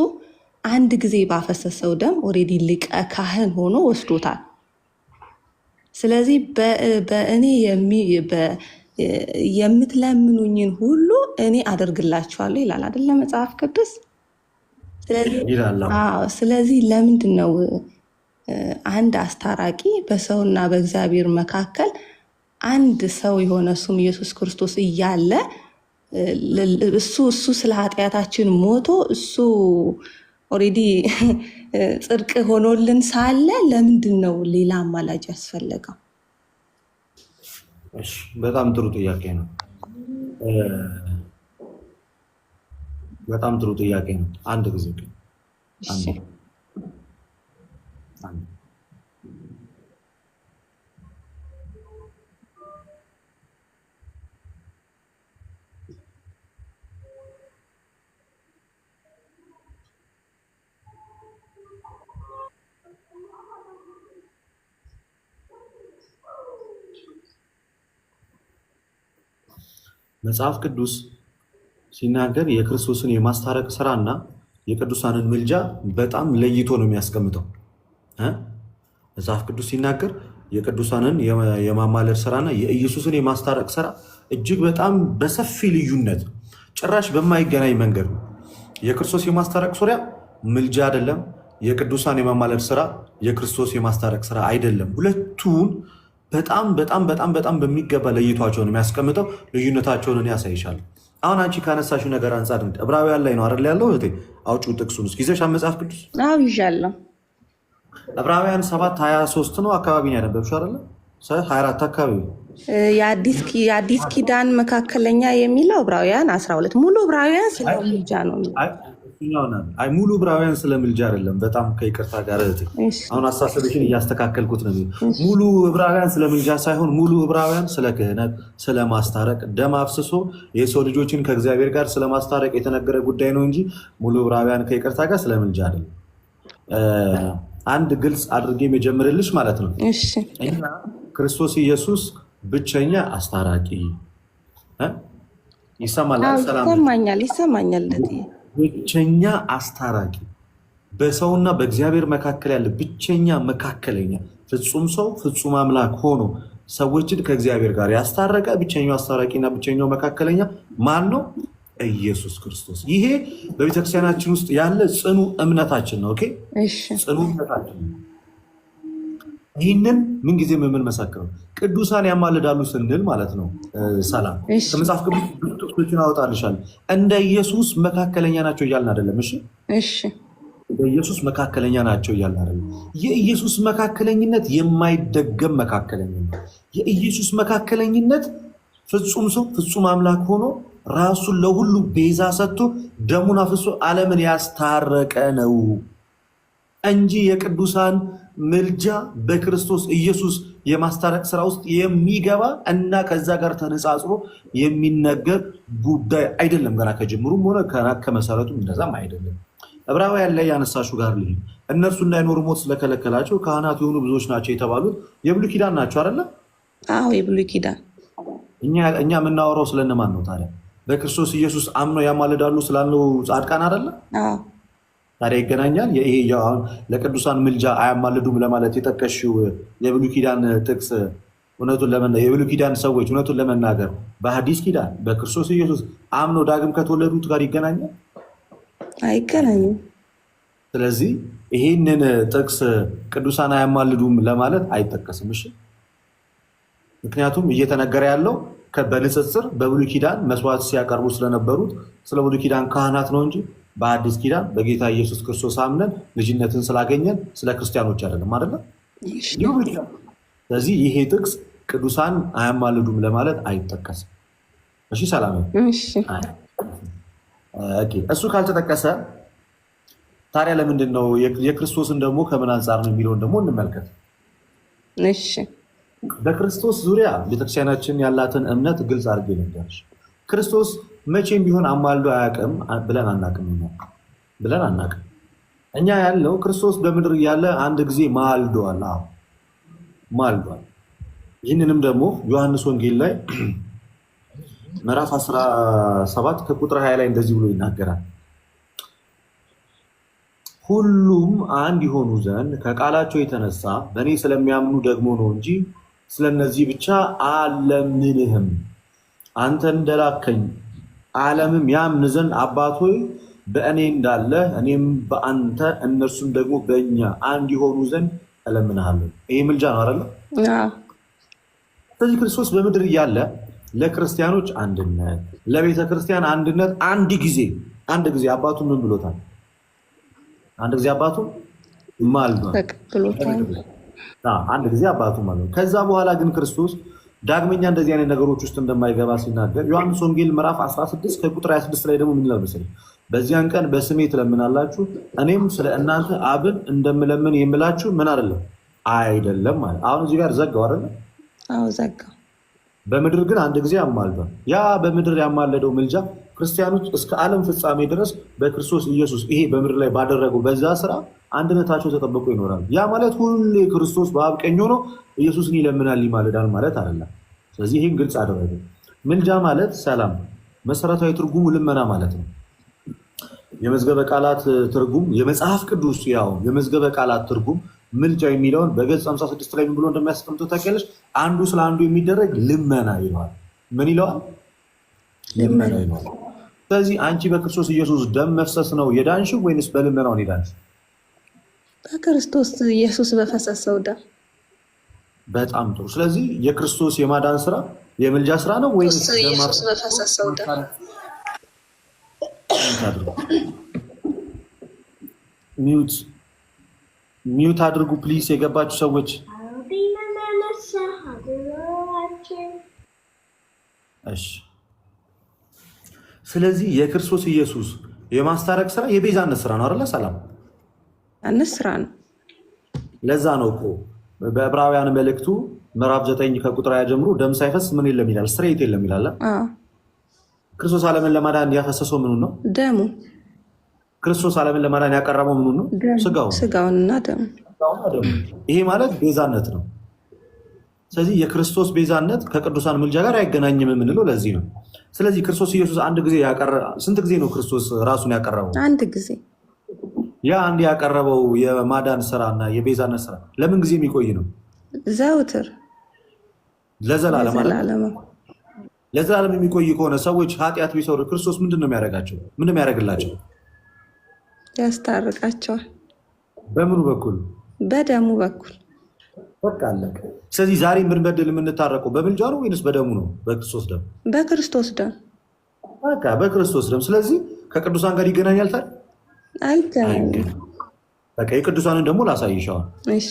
አንድ ጊዜ ባፈሰሰው ደም ኦልሬዲ ሊቀ ካህን ሆኖ ወስዶታል። ስለዚህ በእኔ የምትለምኑኝን ሁሉ እኔ አደርግላችኋለሁ ይላል አይደለ መጽሐፍ ቅዱስ? ስለዚህ ለምንድን ነው አንድ አስታራቂ በሰውና በእግዚአብሔር መካከል አንድ ሰው የሆነ እሱም ኢየሱስ ክርስቶስ እያለ እሱ ስለ ኃጢአታችን ሞቶ እሱ ኦልሬዲ ጽድቅ ሆኖልን ሳለ ለምንድን ነው ሌላ አማላጅ ያስፈለገው? በጣም ጥሩ ጥያቄ ነው። በጣም ጥሩ ጥያቄ ነው። አንድ ጊዜ መጽሐፍ ቅዱስ ሲናገር የክርስቶስን የማስታረቅ ስራና የቅዱሳንን ምልጃ በጣም ለይቶ ነው የሚያስቀምጠው። መጽሐፍ ቅዱስ ሲናገር የቅዱሳንን የማማለድ ስራና የኢየሱስን የማስታረቅ ስራ እጅግ በጣም በሰፊ ልዩነት ጭራሽ በማይገናኝ መንገድ ነው። የክርስቶስ የማስታረቅ ሱሪያ ምልጃ አይደለም፣ የቅዱሳን የማማለድ ስራ የክርስቶስ የማስታረቅ ስራ አይደለም። ሁለቱን በጣም በጣም በጣም በጣም በሚገባ ለይቷቸውን የሚያስቀምጠው ልዩነታቸውን ያሳይሻል። አሁን አንቺ ካነሳሽው ነገር አንጻር ዕብራውያን ላይ ነው አይደል ያለው? እህቴ አውጪው ጥቅሱን እስኪ ይዘሽ መጽሐፍ ቅዱስ። አዎ ይዣለሁ። ዕብራውያን 7:23 ነው አካባቢ ነው ያነበብሽው አይደል? 24 አካባቢ የአዲስ ኪዳን መካከለኛ የሚለው ዕብራውያን 12 ሙሉ ዕብራውያን ስለ ምልጃ ነው። አይ ሙሉ ዕብራውያን ስለ ምልጃ አይደለም። በጣም ከይቅርታ ጋር እህቴ አሁን አስተሳሰብሽን እያስተካከልኩት ነው። ሙሉ ዕብራውያን ስለ ምልጃ ሳይሆን ሙሉ ዕብራውያን ስለ ክህነት፣ ስለ ማስታረቅ ደም አፍስሶ የሰው ልጆችን ከእግዚአብሔር ጋር ስለ ማስታረቅ የተነገረ ጉዳይ ነው እንጂ ሙሉ ዕብራውያን ከይቅርታ ጋር ስለ ምልጃ አይደለም። አንድ ግልጽ አድርጌ የጀምርልሽ ማለት ነው። እኛ ክርስቶስ ኢየሱስ ብቸኛ አስታራቂ ይሰማኛል። ብቸኛ አስታራቂ በሰውና በእግዚአብሔር መካከል ያለ ብቸኛ መካከለኛ ፍጹም ሰው ፍጹም አምላክ ሆኖ ሰዎችን ከእግዚአብሔር ጋር ያስታረቀ ብቸኛው አስታራቂና ብቸኛው መካከለኛ ማን ነው? ኢየሱስ ክርስቶስ። ይሄ በቤተክርስቲያናችን ውስጥ ያለ ጽኑ እምነታችን ነው። ኦኬ ጽኑ እምነታችን ነው። ይህንን ምንጊዜ የምንመሰክረው ቅዱሳን ያማልዳሉ ስንል ማለት ነው። ሰላም ከመጽሐፍ ቅዱስ ብዙ ጥቅሶችን አወጣልሻለሁ። እንደ ኢየሱስ መካከለኛ ናቸው እያልን አይደለም። እሺ በኢየሱስ መካከለኛ ናቸው እያልን አይደለም። የኢየሱስ መካከለኝነት የማይደገም መካከለኝነት፣ የኢየሱስ መካከለኝነት ፍጹም ሰው ፍጹም አምላክ ሆኖ ራሱን ለሁሉ ቤዛ ሰጥቶ ደሙን አፍሶ ዓለምን ያስታረቀ ነው እንጂ የቅዱሳን ምልጃ በክርስቶስ ኢየሱስ የማስታረቅ ስራ ውስጥ የሚገባ እና ከዛ ጋር ተነጻጽሮ የሚነገር ጉዳይ አይደለም። ገና ከጅምሩም ሆነ ከመሰረቱም እንደዛም አይደለም። ዕብራውያን ላይ ያነሳሹ ጋር ልሂድ። እነርሱ እንዳይኖሩ ሞት ስለከለከላቸው ካህናት የሆኑ ብዙዎች ናቸው የተባሉት የብሉይ ኪዳን ናቸው አይደለ? አዎ የብሉይ ኪዳን። እኛ የምናወራው ስለነማን ነው ታዲያ? በክርስቶስ ኢየሱስ አምነው ያማልዳሉ ስላለው ጻድቃን አይደለ? ታዲያ ይገናኛል? ይሄ ለቅዱሳን ምልጃ አያማልዱም ለማለት የጠቀሽው የብሉይ ኪዳን ጥቅስ የብሉይ ኪዳን ሰዎች እውነቱን ለመናገር በሐዲስ ኪዳን በክርስቶስ ኢየሱስ አምነው ዳግም ከተወለዱት ጋር ይገናኛል? አይገናኝም። ስለዚህ ይህንን ጥቅስ ቅዱሳን አያማልዱም ለማለት አይጠቀስም። እሺ፣ ምክንያቱም እየተነገረ ያለው በንጽጽር በብሉይ ኪዳን መስዋዕት ሲያቀርቡ ስለነበሩት ስለ ብሉይ ኪዳን ካህናት ነው እንጂ በአዲስ ኪዳን በጌታ ኢየሱስ ክርስቶስ አምነን ልጅነትን ስላገኘን ስለ ክርስቲያኖች አይደለም አይደለም። ስለዚህ ይሄ ጥቅስ ቅዱሳን አያማልዱም ለማለት አይጠቀስም። እሺ፣ ሰላም። እሱ ካልተጠቀሰ ታዲያ ለምንድን ነው የክርስቶስን ደግሞ ከምን አንጻር ነው የሚለውን ደግሞ እንመልከት። እሺ፣ በክርስቶስ ዙሪያ ቤተክርስቲያናችን ያላትን እምነት ግልጽ አድርጌ ልንገርሽ። ክርስቶስ መቼም ቢሆን አማልዶ አያውቅም ብለን አናውቅም። እኛ ያለው ክርስቶስ በምድር እያለ አንድ ጊዜ ማልዷል። ማልዷል። ይህንንም ደግሞ ዮሐንስ ወንጌል ላይ ምዕራፍ 17 ከቁጥር 20 ላይ እንደዚህ ብሎ ይናገራል። ሁሉም አንድ የሆኑ ዘንድ ከቃላቸው የተነሳ በእኔ ስለሚያምኑ ደግሞ ነው እንጂ ስለነዚህ ብቻ አልለምንህም። አንተ እንደላከኝ ዓለምም ያምን ዘንድ አባት ሆይ በእኔ እንዳለ እኔም በአንተ እነርሱም ደግሞ በእኛ አንድ የሆኑ ዘንድ እለምንሃለሁ። ይሄ ምልጃ ነው አይደለ? ስለዚህ ክርስቶስ በምድር እያለ ለክርስቲያኖች አንድነት፣ ለቤተ ክርስቲያን አንድነት አንድ ጊዜ አባቱ ምን ብሎታል? አንድ ጊዜ አባቱ ማልዷል። አንድ ጊዜ አባቱ ማለት ነው። ከዛ በኋላ ግን ክርስቶስ ዳግመኛ እንደዚህ አይነት ነገሮች ውስጥ እንደማይገባ ሲናገር ዮሐንስ ወንጌል ምዕራፍ 16 ከቁጥር 26 ላይ ደግሞ ምን ይላል መሰለኝ? በዚያን ቀን በስሜ ትለምናላችሁ፣ እኔም ስለ እናንተ አብን እንደምለምን የምላችሁ ምን አይደለም ማለት። አሁን እዚህ ጋር ዘጋው አይደለ? አዎ ዘጋው። በምድር ግን አንድ ጊዜ አማልዷል። ያ በምድር ያማለደው ምልጃ ክርስቲያኖች እስከ ዓለም ፍጻሜ ድረስ በክርስቶስ ኢየሱስ ይሄ በምድር ላይ ባደረገው በዛ ስራ አንድነታቸው ተጠብቆ ይኖራል። ያ ማለት ሁሌ ክርስቶስ በአብ ቀኝ ሆኖ ኢየሱስን ይለምናል ይማልዳል ማለት አይደለም። ስለዚህ ይህን ግልጽ አደረገ። ምልጃ ማለት ሰላም፣ መሰረታዊ ትርጉሙ ልመና ማለት ነው። የመዝገበ ቃላት ትርጉም የመጽሐፍ ቅዱስ የመዝገበ ቃላት ትርጉም ምልጃ የሚለውን በገጽ 56 ላይ ምን ብሎ እንደሚያስቀምጠው ታውቂያለሽ? አንዱ ስለ አንዱ የሚደረግ ልመና ይለዋል። ምን ይለዋል? ልመና ይለዋል። ስለዚህ አንቺ በክርስቶስ ኢየሱስ ደም መፍሰስ ነው የዳንሽው ወይንስ በልመናው ነው የዳንሽው? በክርስቶስ ኢየሱስ በፈሰሰው ደም። በጣም ጥሩ። ስለዚህ የክርስቶስ የማዳን ስራ የምልጃ ስራ ነው ወይንስ ኢየሱስ በፈሰሰው ደም? ሚዩት አድርጉ ፕሊስ፣ የገባችሁ ሰዎች። እሺ። ስለዚህ የክርስቶስ ኢየሱስ የማስታረቅ ስራ የቤዛነት ስራ ነው አይደለ? ሰላም ስራ ነው። ለዛ ነው እኮ በዕብራውያን መልእክቱ ምዕራፍ 9 ከቁጥር 20 ጀምሮ ደም ሳይፈስ ምን የለም ይላል፣ ስርየት የለም ይላል። ክርስቶስ ዓለምን ለማዳን ያፈሰሰው ምኑ ነው? ደሙ። ክርስቶስ ዓለምን ለማዳን ያቀረበው ምኑ ነው? ስጋውንና ደሙ። ይሄ ማለት ቤዛነት ነው። ስለዚህ የክርስቶስ ቤዛነት ከቅዱሳን ምልጃ ጋር አይገናኝም የምንለው ለዚህ ነው። ስለዚህ ክርስቶስ ኢየሱስ አንድ ጊዜ ስንት ጊዜ ነው ክርስቶስ ራሱን ያቀረበው? አንድ ጊዜ። ያ አንድ ያቀረበው የማዳን ስራና የቤዛነት ስራ ለምን ጊዜ የሚቆይ ነው? ዘውትር፣ ለዘላለም ለዘላለም የሚቆይ ከሆነ ሰዎች ኃጢአት ቢሰሩ ክርስቶስ ምንድን ነው የሚያደርጋቸው? ምንድን ነው የሚያደርግላቸው? ያስታርቃቸዋል። በምኑ በኩል? በደሙ በኩል። በቃ አለቀ። ስለዚህ ዛሬ የምንበድል የምንታረቀው በምልጃ ነው ወይንስ በደሙ ነው? በክርስቶስ ደም። በክርስቶስ ደም። በቃ በክርስቶስ ደም። ስለዚህ ከቅዱሳን ጋር ይገናኛል ታዲያ? አይገናኝም። በቃ የቅዱሳንን ደግሞ ላሳይሻዋል። እሺ።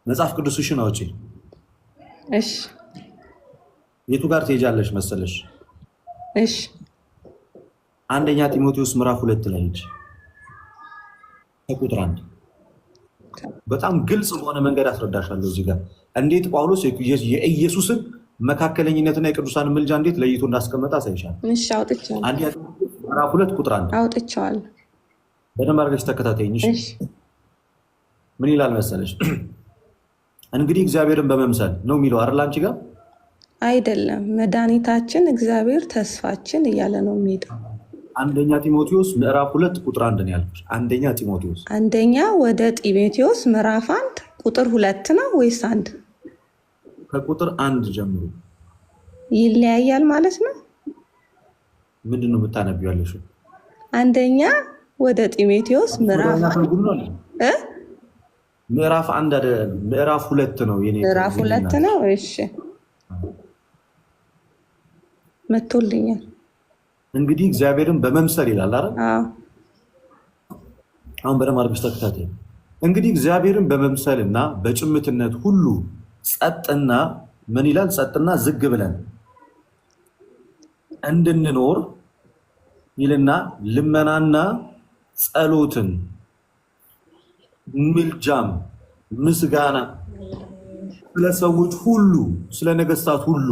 መጽሐፍ ቅዱስሽን አውጪ። እሺ። የቱ ጋር ትሄጃለሽ መሰለሽ? እሺ። አንደኛ ጢሞቴዎስ ምዕራፍ 2 ላይ ሂጅ ከቁጥር 1 በጣም ግልጽ በሆነ መንገድ አስረዳሻለሁ። እዚህ ጋር እንዴት ጳውሎስ የኢየሱስን መካከለኝነትና የቅዱሳን ምልጃ እንዴት ለይቶ እንዳስቀመጠ አሳይሻለሁ። እሺ አውጥቼዋለሁ። አንደኛ ምዕራፍ 2 ቁጥር 1 አውጥቼዋለሁ። በደንብ አድርገሽ ተከታተይኝ። እሺ ምን ይላል መሰለሽ? እንግዲህ እግዚአብሔርን በመምሰል ነው የሚለው አይደል? አንቺ ጋር አይደለም፣ መድኃኒታችን እግዚአብሔር ተስፋችን እያለ ነው የሚሄደው። አንደኛ ጢሞቴዎስ ምዕራፍ 2 ቁጥር 1 ነው ያልኩሽ። አንደኛ ጢሞቴዎስ አንደኛ ወደ ጢሞቴዎስ ምዕራፍ 1 ቁጥር 2 ነው ወይስ 1? ከቁጥር 1 ጀምሮ ይለያያል ማለት ነው። ምንድን ነው የምታነቢው ያለሽው? አንደኛ ወደ ጢሞቴዎስ ምዕራፍ ምዕራፍ 1 አይደለም፣ ምዕራፍ 2 ነው የኔ ምዕራፍ 2 ነው። እሺ መጥቶልኛል። እንግዲህ እግዚአብሔርን በመምሰል ይላል አይደል? አዎ አሁን በደንብ አድርገሽ ተከታተይ። እንግዲህ እግዚአብሔርን በመምሰልና በጭምትነት ሁሉ ጸጥና ምን ይላል? ጸጥና ዝግ ብለን እንድንኖር ይልና ልመናና ጸሎትን ምልጃም ምስጋና ስለ ሰዎች ሁሉ፣ ስለ ነገስታት ሁሉ፣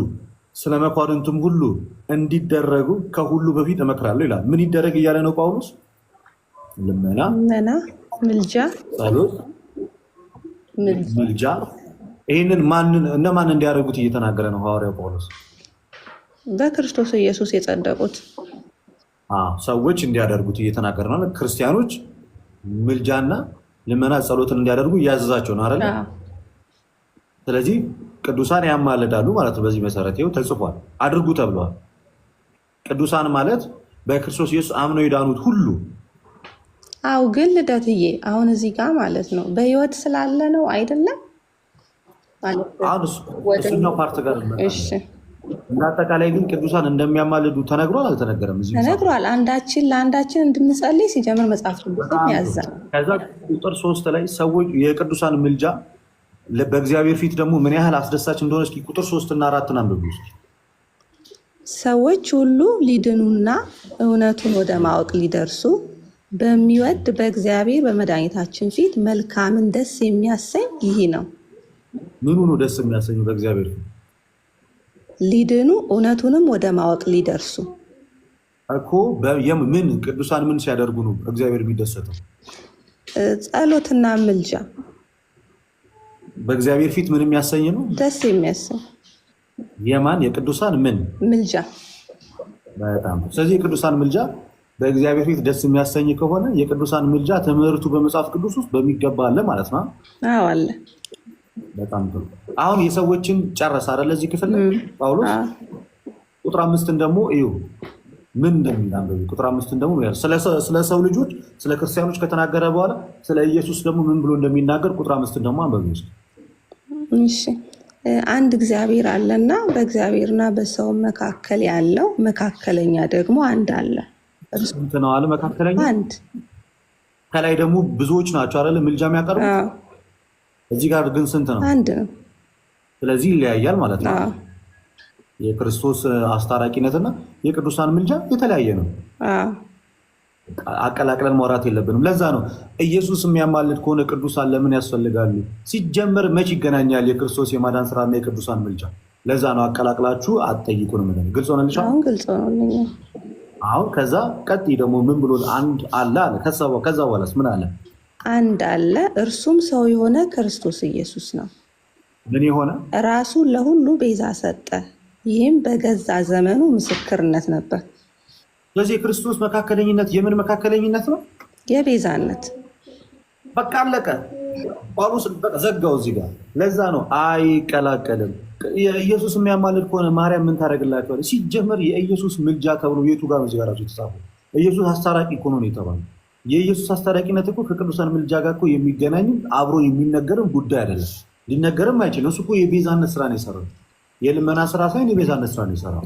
ስለ መኳንንቱም ሁሉ እንዲደረጉ ከሁሉ በፊት እመክራለሁ ይላል። ምን ይደረግ እያለ ነው ጳውሎስ? ልመና፣ ምልጃ፣ ጸሎት፣ ምልጃ። ይህንን እነማን እንዲያደርጉት እየተናገረ ነው ሐዋርያው ጳውሎስ? በክርስቶስ ኢየሱስ የጸደቁት ሰዎች እንዲያደርጉት እየተናገረ ነው። ክርስቲያኖች ምልጃና ልመና ጸሎትን እንዲያደርጉ እያዘዛቸው ነው አይደል? ስለዚህ ቅዱሳን ያማልዳሉ ማለት ነው። በዚህ መሰረት ይኸው ተጽፏል፣ አድርጉ ተብለዋል። ቅዱሳን ማለት በክርስቶስ ኢየሱስ አምነው የዳኑት ሁሉ። አው ግን ልደትዬ አሁን እዚህ ጋር ማለት ነው በህይወት ስላለ ነው አይደለም ማለት ነው። እሱኛው ፓርት ጋር እሺ። እንዳጠቃላይ ግን ቅዱሳን እንደሚያማልዱ ተነግሯል አልተነገረም? እዚህ ተነግሯል። አንዳችን ለአንዳችን እንድንጸልይ ሲጀምር መጽሐፍ ቅዱስ ያዛል። ከዛ ቁጥር 3 ላይ ሰዎች የቅዱሳን ምልጃ በእግዚአብሔር ፊት ደግሞ ምን ያህል አስደሳች እንደሆነ እስኪ ቁጥር 3 እና 4 አንብቡ። ሰዎች ሁሉ ሊድኑና እውነቱን ወደ ማወቅ ሊደርሱ በሚወድ በእግዚአብሔር በመድኃኒታችን ፊት መልካምን ደስ የሚያሰኝ ይህ ነው። ምኑ ነው ደስ የሚያሰኙ? በእግዚአብሔር ፊት ሊድኑ እውነቱንም ወደ ማወቅ ሊደርሱ እኮ። ምን ቅዱሳን ምን ሲያደርጉ ነው እግዚአብሔር የሚደሰተው? ጸሎትና ምልጃ በእግዚአብሔር ፊት ምን የሚያሰኝ ነው? ደስ የሚያሰኝ። የማን? የቅዱሳን ምን? ምልጃ። በጣም ስለዚህ የቅዱሳን ምልጃ በእግዚአብሔር ፊት ደስ የሚያሰኝ ከሆነ የቅዱሳን ምልጃ ትምህርቱ በመጽሐፍ ቅዱስ ውስጥ በሚገባ አለ ማለት ነው። አዎ አለ። በጣም ጥሩ። አሁን የሰዎችን ጨረሰ አይደል? እዚህ ክፍል ጳውሎስ ቁጥር 5ን ደግሞ እዩ ምን እንደሚል አንብቡ። ቁጥር 5ን ደግሞ ስለ ሰው ልጆች ስለ ክርስቲያኖች ከተናገረ በኋላ ስለ ኢየሱስ ደግሞ ምን ብሎ እንደሚናገር ቁጥር 5ን ደግሞ አንብቡ። እሺ አንድ እግዚአብሔር አለና በእግዚአብሔርና በሰው መካከል ያለው መካከለኛ ደግሞ አንድ አለ። ስንት ነው አለ መካከለኛ? አንድ። ከላይ ደግሞ ብዙዎች ናቸው አይደል ምልጃ የሚያቀርቡት? እዚህ ጋር ግን ስንት ነው? አንድ ነው። ስለዚህ ይለያያል ማለት ነው። የክርስቶስ አስታራቂነትና የቅዱሳን ምልጃ የተለያየ ነው። አቀላቅለን ማውራት የለብንም። ለዛ ነው ኢየሱስ የሚያማልድ ከሆነ ቅዱሳን ለምን ያስፈልጋሉ? ሲጀመር መች ይገናኛል የክርስቶስ የማዳን ስራና የቅዱሳን ምልጃ? ለዛ ነው አቀላቅላችሁ አትጠይቁ ነው የምንለው። ግልጽ ሆነልሽ? አሁን ግልጽ ሆነልኝ። አሁን ከዛ ቀጥይ ደግሞ ምን ብሎ አንድ አለ አለ። ከዛ በኋላስ ምን አለ? አንድ አለ፣ እርሱም ሰው የሆነ ክርስቶስ ኢየሱስ ነው። ምን የሆነ? ራሱ ለሁሉ ቤዛ ሰጠ። ይህም በገዛ ዘመኑ ምስክርነት ነበር። ስለዚህ የክርስቶስ መካከለኝነት የምን መካከለኝነት ነው? የቤዛነት። በቃ አለቀ። ጳውሎስ በቃ ዘጋው እዚህ ጋር። ለዛ ነው አይቀላቀልም። ኢየሱስ የሚያማልድ ከሆነ ማርያም ምን ታደርግላቸዋል? ሲጀመር የኢየሱስ ምልጃ ተብሎ የቱ ጋር ነው እዚህ ጋር የተጻፈው? ኢየሱስ አስታራቂ እኮ ነው የተባለው። የኢየሱስ አስታራቂነት እኮ ከቅዱሳን ምልጃ ጋር እኮ የሚገናኝ አብሮ የሚነገርም ጉዳይ አይደለም። ሊነገርም አይችልም። እሱ እኮ የቤዛነት ስራ ነው የሰራው። የልመና ስራ ሳይሆን የቤዛነት ስራ ነው የሰራው።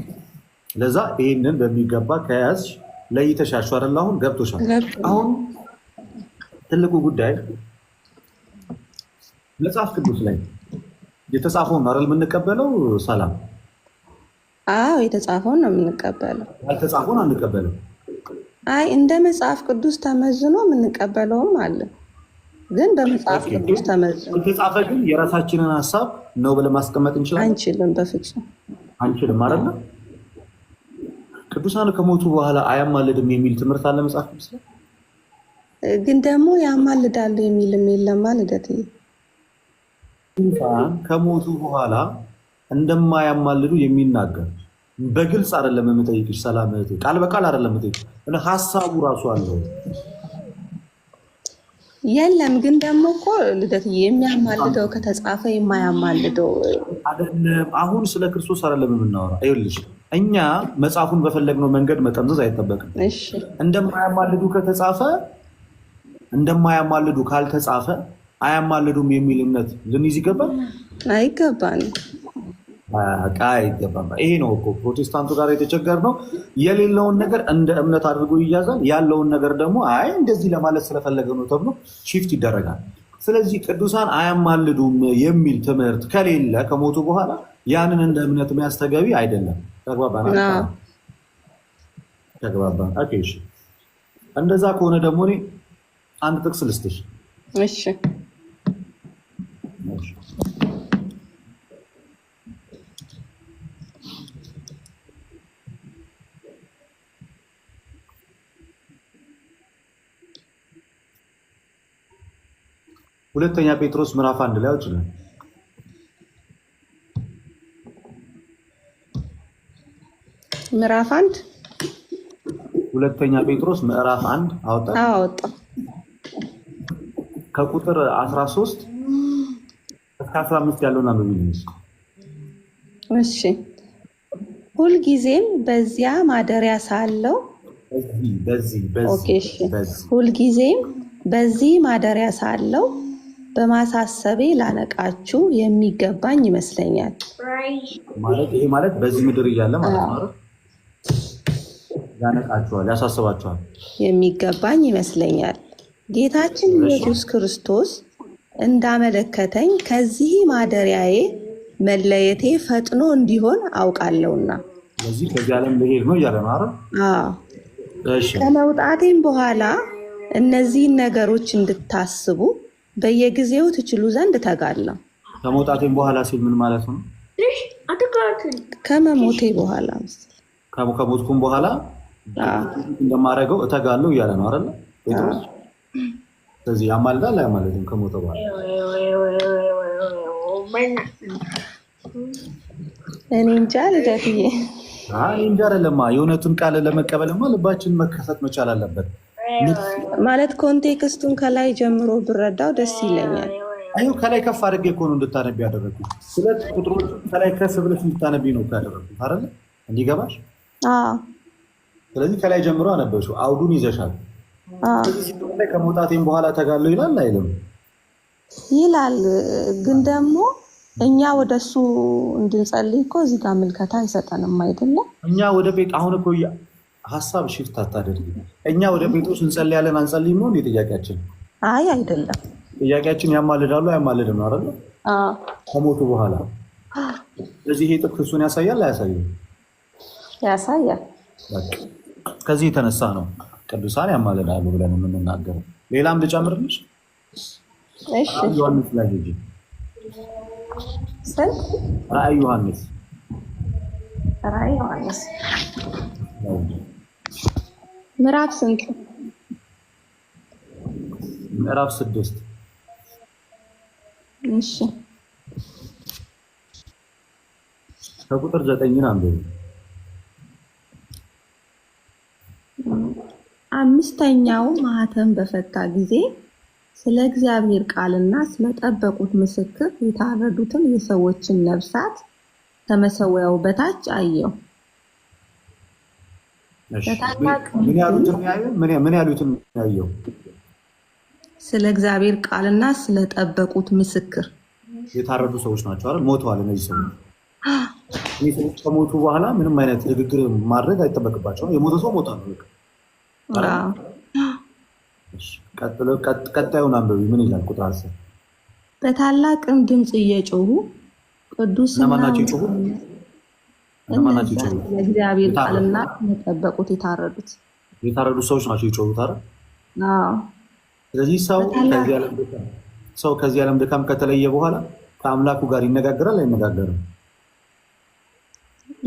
ለዛ ይህንን በሚገባ ከያዝ ለይተሻሹ አይደል? አሁን ገብቶሻል። አሁን ትልቁ ጉዳይ መጽሐፍ ቅዱስ ላይ የተጻፈውን አይደል የምንቀበለው? ሰላም። አዎ የተጻፈውን ነው የምንቀበለው። ያልተጻፈውን አንቀበለው። አይ እንደ መጽሐፍ ቅዱስ ተመዝኖ የምንቀበለውም አለ። ግን በመጽሐፍ ቅዱስ ተመዝኖ የተጻፈ ግን የራሳችንን ሀሳብ ነው ብለን ማስቀመጥ እንችላለን? አንችልም፣ በፍጹም አንችልም አይደል? ቅዱሳን ከሞቱ በኋላ አያማልድም የሚል ትምህርት አለ መጽሐፍ ቅዱስ ላይ። ግን ደግሞ ያማልዳሉ የሚልም የለም ማለት ቅዱሳን ከሞቱ በኋላ እንደማያማልዱ የሚናገር በግልጽ አይደለም የምጠይቅሽ። ሰላም እህቴ፣ ቃል በቃል አይደለም የምጠይቅሽ፣ ሀሳቡ ራሱ አለው የለም። ግን ደግሞ እኮ ልደትዬ የሚያማልደው ከተጻፈ የማያማልደው አይደለም። አሁን ስለ ክርስቶስ አይደለም የምናወራ። ይኸውልሽ እኛ መጽሐፉን በፈለግነው መንገድ መጠምዘዝ አይጠበቅም። እሺ እንደማያማልዱ ከተጻፈ እንደማያማልዱ ካልተጻፈ አያማልዱም የሚል እምነት ልንይዝ ይገባል? አይገባንም። አይገባም። ይሄ ነው እኮ ፕሮቴስታንቱ ጋር የተቸገርነው። የሌለውን ነገር እንደ እምነት አድርጎ ይያዛል። ያለውን ነገር ደግሞ አይ እንደዚህ ለማለት ስለፈለገ ነው ተብሎ ሺፍት ይደረጋል። ስለዚህ ቅዱሳን አያማልዱም የሚል ትምህርት ከሌለ ከሞቱ በኋላ ያንን እንደ እምነት መያዝ ተገቢ አይደለም። ተግባባን? ኦኬ። እሺ እንደዛ ከሆነ ደግሞ እኔ አንድ ጥቅስ ልስጥሽ። እሺ ሁለተኛ ጴጥሮስ ምዕራፍ 1 ላይ አውጭ ነው። ምዕራፍ 1 ሁለተኛ ጴጥሮስ ምዕራፍ 1 አወጣ። ከቁጥር 13 እስከ 15 ያለውን አንብቢልኝ። እሺ ሁልጊዜም በዚያ ማደሪያ ሳለው ሁልጊዜም በዚህ ማደሪያ ሳለው በማሳሰቤ ላነቃችሁ የሚገባኝ ይመስለኛል። ማለት ይሄ ማለት በዚህ ምድር እያለ ማለት ነው። ያነቃችኋል፣ ያሳስባችኋል፣ የሚገባኝ ይመስለኛል። ጌታችን ኢየሱስ ክርስቶስ እንዳመለከተኝ ከዚህ ማደሪያዬ መለየቴ ፈጥኖ እንዲሆን አውቃለሁና። ስለዚህ ከዚህ ዓለም ልሄድ ነው እያለ ነው አይደል? ከመውጣቴም በኋላ እነዚህን ነገሮች እንድታስቡ በየጊዜው ትችሉ ዘንድ እተጋለሁ። ከመውጣቴም በኋላ ሲል ምን ማለት ነው? ከመሞቴ በኋላ ከሞትኩም በኋላ እንደማደርገው እተጋለሁ እያለ ነው አይደል? ስለዚህ ያማልዳል አያማልድም? ከሞተ በኋላ እኔ እንጃ ልደትዬ፣ እንጃ አይደለማ። የእውነቱን ቃል ለመቀበልማ ልባችን መከፈት መቻል አለበት። ማለት ኮንቴክስቱን ከላይ ጀምሮ ብረዳው ደስ ይለኛል። አዩ ከላይ ከፍ አድርጌ እኮ ነው እንድታነቢ ያደረኩት። ሁለት ቁጥሮች ከላይ ከፍ ብለሽ እንድታነቢ ነው ያደረኩት አይደል? እንዲገባሽ። ስለዚህ ከላይ ጀምሮ አነበብሽው፣ አውዱን ይዘሻል። ስለዚህ ከመውጣቴም በኋላ ተጋለው ይላል አይልም? ይላል። ግን ደግሞ እኛ ወደሱ እንድንጸልይ እኮ እዚህ ጋር ምልከታ አይሰጠንም አይደለም? እኛ ወደ ቤት አሁን እኮ ሀሳብ ሽፍት አታደርጊ። እኛ ወደ ጴጥሮስ እንጸልያለን አንጸልይም ነው እንዴ ጥያቄያችን? አይ አይደለም። ጥያቄያችን ያማልዳሉ አያማልድም ነው አይደል? ከሞቱ በኋላ። ስለዚህ ይሄ ጥቅስ እሱን ያሳያል አያሳይም? ያሳያል። ከዚህ የተነሳ ነው ቅዱሳን ያማልዳሉ ብለን የምንናገረው። ሌላም ልጨምርልሽ? እሺ ዮሐንስ ላይ ሂጂ። ራዕይ ዮሐንስ ምዕራፍ ስንት? ምዕራፍ 6። እሺ ከቁጥር 9 አንብቢ። አምስተኛው ማህተም በፈታ ጊዜ ስለ እግዚአብሔር ቃልና ስለጠበቁት ምስክር የታረዱትን የሰዎችን ነፍሳት ከመሰዊያው በታች አየሁ። ምን ያሉትን ያየው? ስለ እግዚአብሔር ቃልና ስለጠበቁት ምስክር። የታረዱ ሰዎች ናቸው አይደል? ሞተዋል። እነዚህ ሰዎች ከሞቱ በኋላ ምንም አይነት ንግግር ማድረግ አይጠበቅባቸውም። የሞተ ሰው ሞቷል። ቀጣዩን አንብቢ። ምን ይላል? ቁጥር 10 በታላቅም ድምፅ እየጮሁ ቅዱስና የእግዚአብሔር ቃልና የጠበቁት የታረዱት ሰዎች ናቸው የጮሁት አይደል? ስለዚህ ሰው ከዚህ ዓለም ድካም ከተለየ በኋላ ከአምላኩ ጋር ይነጋገራል አይነጋገርም?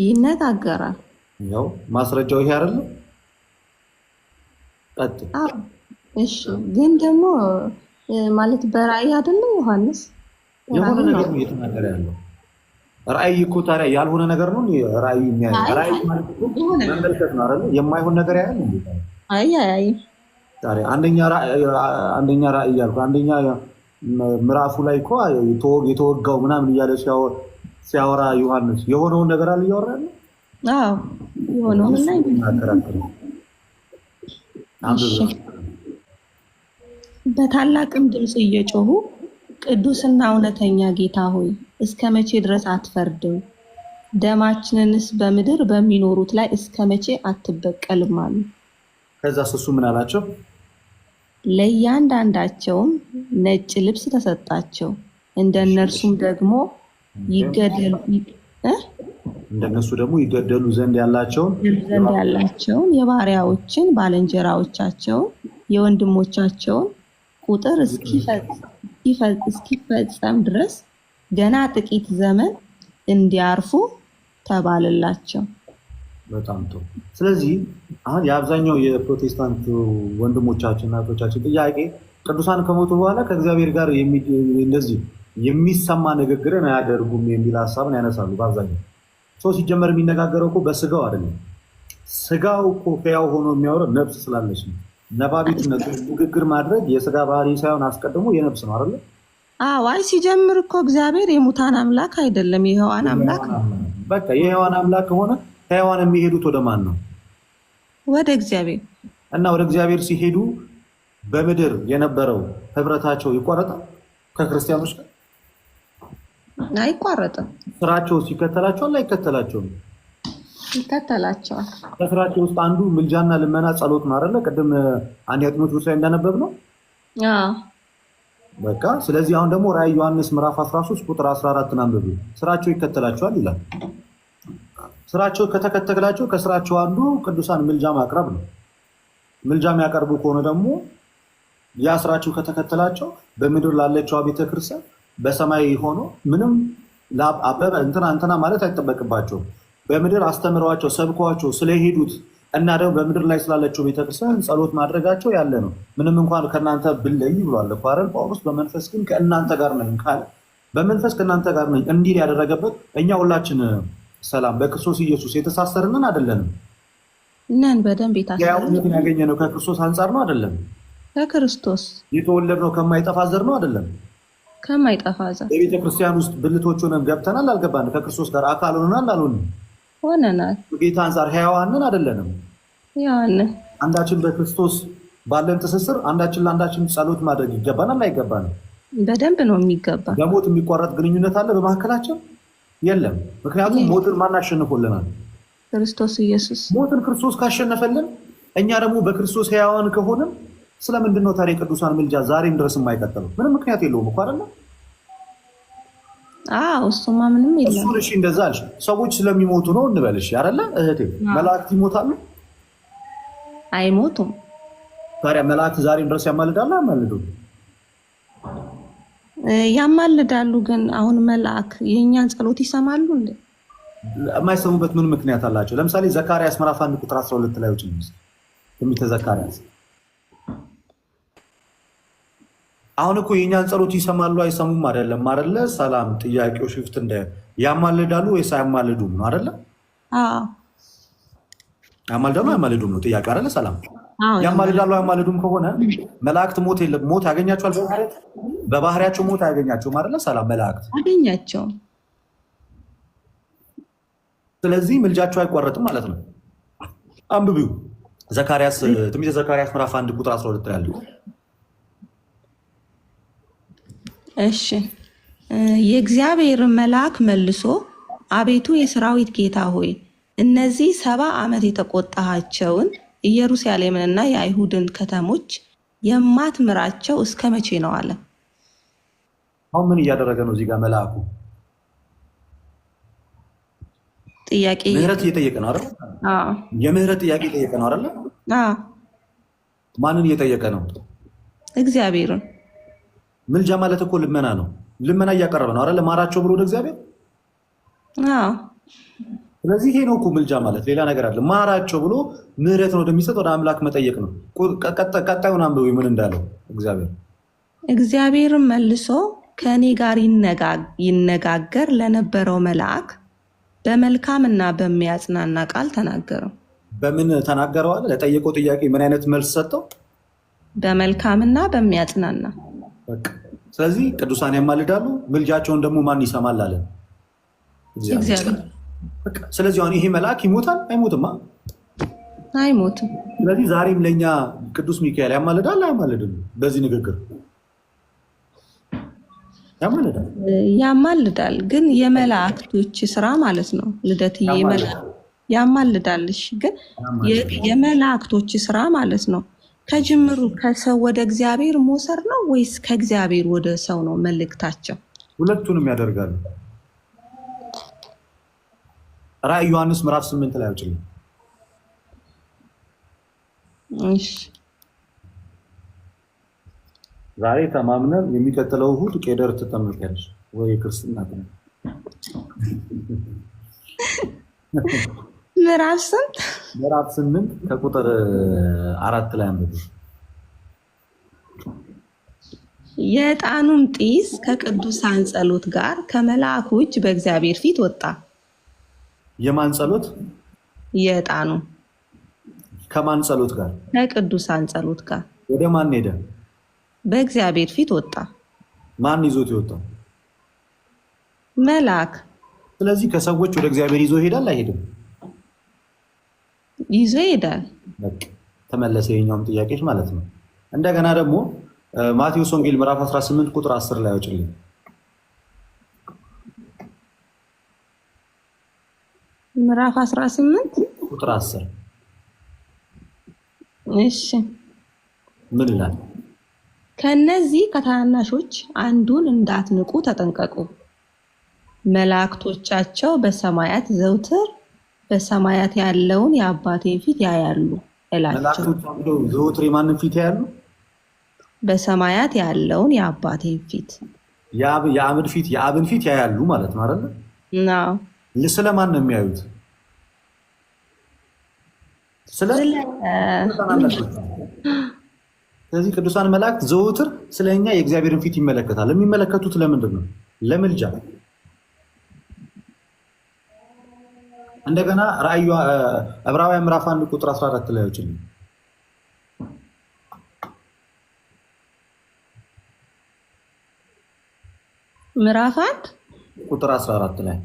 ይነጋገራል። ያው ማስረጃው ይሄ አይደለ? እሺ፣ ግን ደግሞ ማለት በራእይ አይደለም ዮሐንስ የሆነ ነገር ነው እየተናገረ ያለው። ራእይ እኮ ታዲያ ያልሆነ ነገር ነው። ራእይ የሚያየው ራእይ ማለት እኮ መመልከት ነው አይደል? የማይሆን ነገር ያያል እንዴ? አይ ታዲያ አንደኛ ራእይ ያልኩ አንደኛ ምዕራፉ ላይ እኮ የተወጋው ምናምን እያለ ሲያወራ ዮሐንስ የሆነውን ነገር አለ እያወራ ያለው። አዎ የሆነውን ላይ በታላቅም ድምፅ እየጮሁ ቅዱስና እውነተኛ ጌታ ሆይ እስከ መቼ ድረስ አትፈርድም? ደማችንንስ በምድር በሚኖሩት ላይ እስከ መቼ አትበቀልም አሉ። ከዛ እሱ ምን አላቸው? ለእያንዳንዳቸውም ነጭ ልብስ ተሰጣቸው። እንደነርሱም ደግሞ ይገደሉ ዘንድ ያላቸውን የባሪያዎችን ባልንጀራዎቻቸውን የወንድሞቻቸውን ቁጥር እስኪፈጸም ድረስ ገና ጥቂት ዘመን እንዲያርፉ ተባለላቸው። በጣም ጥሩ። ስለዚህ አሁን የአብዛኛው የፕሮቴስታንት ወንድሞቻችን እናቶቻችን ጥያቄ ቅዱሳን ከሞቱ በኋላ ከእግዚአብሔር ጋር እንደዚህ የሚሰማ ንግግርን አያደርጉም የሚል ሀሳብን ያነሳሉ። በአብዛኛው ሰው ሲጀመር የሚነጋገረው እኮ በስጋው አይደለም። ስጋው እኮ ሕያው ሆኖ የሚያወራው ነፍስ ስላለች ነው። ነባቢት ንግግር ማድረግ የስጋ ባህሪ ሳይሆን አስቀድሞ የነፍስ ነው አይደለ? አይ ሲጀምር እኮ እግዚአብሔር የሙታን አምላክ አይደለም፣ የሕያዋን አምላክ ነው። በቃ የሕያዋን አምላክ ከሆነ ሕያዋን የሚሄዱት ወደ ማን ነው? ወደ እግዚአብሔር። እና ወደ እግዚአብሔር ሲሄዱ በምድር የነበረው ህብረታቸው ይቋረጣል ከክርስቲያኖች ጋር? አይቋረጥም። ስራቸው ሲከተላቸዋል አይከተላቸውም? ይከተላቸዋል። ከስራቸው ውስጥ አንዱ ምልጃና ልመና ጸሎት ነው አይደለ? ቅድም አንደኛ ጢሞቴዎስ ላይ እንዳነበብ ነው። በቃ ስለዚህ አሁን ደግሞ ራዕይ ዮሐንስ ምዕራፍ 13 ቁጥር 14 አንብቡ። ስራቸው ይከተላቸዋል ይላል። ስራቸው ከተከተላቸው ከስራቸው አንዱ ቅዱሳን ምልጃ ማቅረብ ነው። ምልጃ የሚያቀርቡ ከሆነ ደግሞ ያ ስራቸው ከተከተላቸው በምድር ላለችው ቤተክርስቲያን በሰማይ ሆኖ ምንም አበበ እንትና ማለት አይጠበቅባቸውም። በምድር አስተምረዋቸው ሰብከዋቸው ስለሄዱት እና ደግሞ በምድር ላይ ስላለችው ቤተክርስቲያን ጸሎት ማድረጋቸው ያለ ነው። ምንም እንኳን ከእናንተ ብለይ ብሏል እኮ አይደል ጳውሎስ። በመንፈስ ግን ከእናንተ ጋር ነኝ ካለ በመንፈስ ከእናንተ ጋር ነኝ እንዲል ያደረገበት እኛ ሁላችን ሰላም በክርስቶስ ኢየሱስ የተሳሰርንን አይደለንም ነን። በደንብ የታሰርን ያገኘነው ከክርስቶስ አንጻር ነው አይደለም? ከክርስቶስ የተወለድነው ከማይጠፋ ዘር ነው አይደለም? ከማይጠፋ ዘር። በቤተ ክርስቲያን ውስጥ ብልቶች ሆነን ገብተናል አልገባን? ከክርስቶስ ጋር አካል ሆነናል አልሆንም? ሆነናል። ጌታ አንጻር ሕያዋንን አይደለንም? ሕያዋንን። አንዳችን በክርስቶስ ባለን ትስስር አንዳችን ለአንዳችን ጸሎት ማድረግ ይገባናል አይገባንም? በደንብ ነው የሚገባ። በሞት የሚቋረጥ ግንኙነት አለ በመካከላችን? የለም። ምክንያቱም ሞትን ማን አሸንፎልናል? ክርስቶስ ኢየሱስ። ሞትን ክርስቶስ ካሸነፈልን እኛ ደግሞ በክርስቶስ ሕያዋን ከሆንን ስለምንድን ነው ታዲያ ቅዱሳን ምልጃ ዛሬም ድረስ የማይቀጥለው? ምንም ምክንያት የለውም እኮ አይደለ? እሱማ ምንም የለም። እሱን እሺ እንደዛ አልሽ። ሰዎች ስለሚሞቱ ነው እንበልሽ አይደለ እህቴ? መላእክት ይሞታሉ? አይሞቱም። ታዲያ መላእክት ዛሬም ድረስ ያማልዳሉ አያማልዱም? ያማልዳሉ። ግን አሁን መልአክ የእኛን ጸሎት ይሰማሉ እንዴ? የማይሰሙበት ምን ምክንያት አላቸው? ለምሳሌ ዘካርያስ ምዕራፍ 1 ቁጥር 12 ላይ ውጭ ትንቢተ ዘካርያስ። አሁን እኮ የእኛን ጸሎት ይሰማሉ አይሰሙም አይደለም አይደለ? ሰላም ጥያቄው ሽፍት እንደ ያማልዳሉ ወይስ አያማልዱም ነው አይደለ? ያማልዳሉ አያማልዱም ነው ጥያቄ አይደለ? ሰላም ያማልዳሉ አያማልዱም ከሆነ መላእክት ሞት ያገኛቸዋል? በባህሪያቸው ሞት አያገኛቸውም አይደለ? ሰላም መላእክት አገኛቸው። ስለዚህ ምልጃቸው አይቋረጥም ማለት ነው። አንብቢው ዘካርያስ፣ ትንቢተ ዘካርያስ ምዕራፍ 1 ቁጥር 12 ላይ ያለው። እሺ የእግዚአብሔር መልአክ መልሶ አቤቱ የሰራዊት ጌታ ሆይ እነዚህ 70 ዓመት የተቆጣሃቸውን ኢየሩሳሌምንና የአይሁድን ከተሞች የማትምራቸው እስከ መቼ ነው አለ። አሁን ምን እያደረገ ነው እዚህ ጋር መልአኩ? ጥያቄ ምህረት እየጠየቀ ነው አይደል? የምህረት ጥያቄ እየጠየቀ ነው አይደል? ማንን እየጠየቀ ነው? እግዚአብሔርን። ምልጃ ማለት እኮ ልመና ነው። ልመና እያቀረበ ነው አይደል? ማራቸው ብሎ ወደ እግዚአብሔር። አዎ ስለዚህ ይሄ ነው እኮ ምልጃ ማለት፣ ሌላ ነገር አለ። ማራቸው ብሎ ምህረት ነው ወደሚሰጥ ወደ አምላክ መጠየቅ ነው። ቀጣዩን አንብቡ ምን እንዳለው እግዚአብሔር። እግዚአብሔርን መልሶ ከእኔ ጋር ይነጋገር ለነበረው መልአክ በመልካምና በሚያጽናና ቃል ተናገረው። በምን ተናገረው አለ? ለጠየቀው ጥያቄ ምን አይነት መልስ ሰጠው? በመልካምና በሚያጽናና። ስለዚህ ቅዱሳን ያማልዳሉ፣ ምልጃቸውን ደግሞ ማን ይሰማል አለ? እግዚአብሔር። ስለዚህ አሁን ይሄ መልአክ ይሞታል? አይሞትም? አይሞትም። ስለዚህ ዛሬም ለእኛ ቅዱስ ሚካኤል ያማልዳል አያማልድም? በዚህ ንግግር ያማልዳል፣ ግን የመላእክቶች ስራ ማለት ነው። ልደትዬ ያማልዳልሽ፣ ግን የመላእክቶች ስራ ማለት ነው። ከጅምሩ ከሰው ወደ እግዚአብሔር መውሰድ ነው ወይስ ከእግዚአብሔር ወደ ሰው ነው መልእክታቸው? ሁለቱንም ያደርጋሉ። ራዕይ ዮሐንስ ምዕራፍ 8 ላይ አውጭልኝ። እሺ ዛሬ ተማምነን የሚቀጥለው እሑድ ቄደር ትጠመቂያለሽ ወይ ክርስትና? ምዕራፍ ስንት? ምዕራፍ 8 ከቁጥር 4 ላይ አንብቡ። የዕጣኑም ጢስ ከቅዱሳን ጸሎት ጋር ከመልአኩ እጅ በእግዚአብሔር ፊት ወጣ። የማን ጸሎት? የዕጣኑ ከማን ጸሎት ጋር? ከቅዱሳን ጸሎት ጋር። ወደ ማን ሄደ? በእግዚአብሔር ፊት ወጣ። ማን ይዞት የወጣው? መልአክ። ስለዚህ ከሰዎች ወደ እግዚአብሔር ይዞ ይሄዳል አይሄድም? ይዞ ይሄዳል። ተመለሰ የኛውም ጥያቄዎች ማለት ነው። እንደገና ደግሞ ማቴዎስ ወንጌል ምዕራፍ 18 ቁጥር 10 ላይ አውጭልኝ። ምዕራፍ 18 ቁጥር 10። እሺ ምን ይላል? ከነዚህ ከታናናሾች አንዱን እንዳትንቁ ተጠንቀቁ። መላእክቶቻቸው በሰማያት ዘውትር በሰማያት ያለውን የአባቴን ፊት ያያሉ እላቸው። መላእክቶቻቸው ዘውትር የማንን ፊት ያያሉ? በሰማያት ያለውን የአባቴን ፊት። የአብን ፊት ያያሉ ማለት ነው አይደል? ነው። ስለማን ነው የሚያዩት? ስለዚህ ቅዱሳን መላእክት ዘውትር ስለኛ የእግዚአብሔርን ፊት ይመለከታል። የሚመለከቱት ለምንድን ነው? ለምልጃ። እንደገና ራዕዩ ዕብራውያን ምዕራፍ 1 ቁጥር 14 ላይ ወጭልኝ። ምዕራፍ 1 ቁጥር 14 ላይ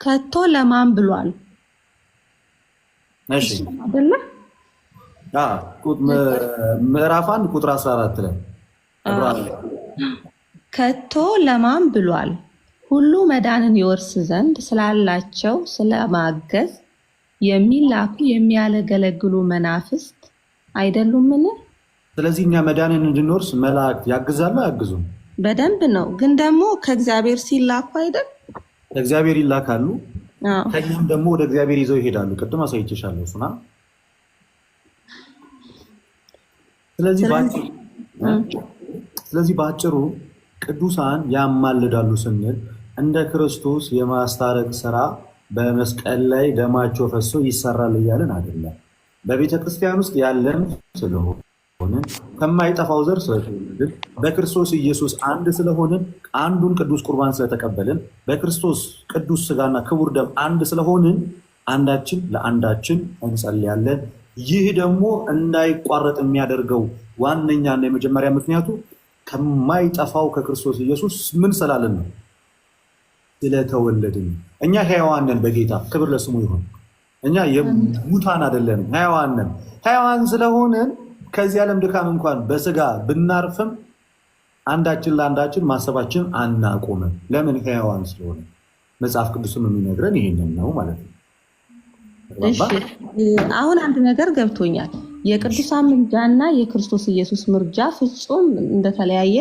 ከቶ ለማን ብሏል? እሺ አይደለ? ምዕራፍ 1 ቁጥር 14 ላይ ከቶ ለማን ብሏል? ሁሉ መዳንን ይወርስ ዘንድ ስላላቸው ስለማገዝ የሚላኩ የሚያገለግሉ መናፍስት አይደሉምን? ስለዚህ እኛ መዳንን እንድንወርስ መላእክት ያግዛሉ አያግዙም? በደንብ ነው። ግን ደግሞ ከእግዚአብሔር ሲላኩ አይደል? ከእግዚአብሔር ይላካሉ፣ ከኛም ደግሞ ወደ እግዚአብሔር ይዘው ይሄዳሉ። ቅድም አሳይቼሻለሁ እሱና። ስለዚህ በአጭሩ ቅዱሳን ያማልዳሉ ስንል እንደ ክርስቶስ የማስታረቅ ስራ በመስቀል ላይ ደማቸው ፈሶ ይሰራል እያለን አይደለም። በቤተ ክርስቲያን ውስጥ ያለን ስለሆንን ከማይጠፋው ዘር ስለተወለድን በክርስቶስ ኢየሱስ አንድ ስለሆንን አንዱን ቅዱስ ቁርባን ስለተቀበልን በክርስቶስ ቅዱስ ስጋና ክቡር ደም አንድ ስለሆንን አንዳችን ለአንዳችን እንጸልያለን። ይህ ደግሞ እንዳይቋረጥ የሚያደርገው ዋነኛና የመጀመሪያ ምክንያቱ ከማይጠፋው ከክርስቶስ ኢየሱስ ምን ስላለን ነው? ስለተወለድን። እኛ ሕያዋን ነን በጌታ ክብር ለስሙ ይሁን። እኛ የሙታን አይደለንም፣ ሕያዋን ነን። ሕያዋን ስለሆንን ከዚህ ዓለም ድካም እንኳን በስጋ ብናርፍም አንዳችን ለአንዳችን ማሰባችን አናቆምም። ለምን? ሕያዋን ስለሆነ። መጽሐፍ ቅዱስም የሚነግረን ይሄንን ነው ማለት ነው። አሁን አንድ ነገር ገብቶኛል። የቅዱሳን ምልጃና የክርስቶስ ኢየሱስ ምልጃ ፍጹም እንደተለያየ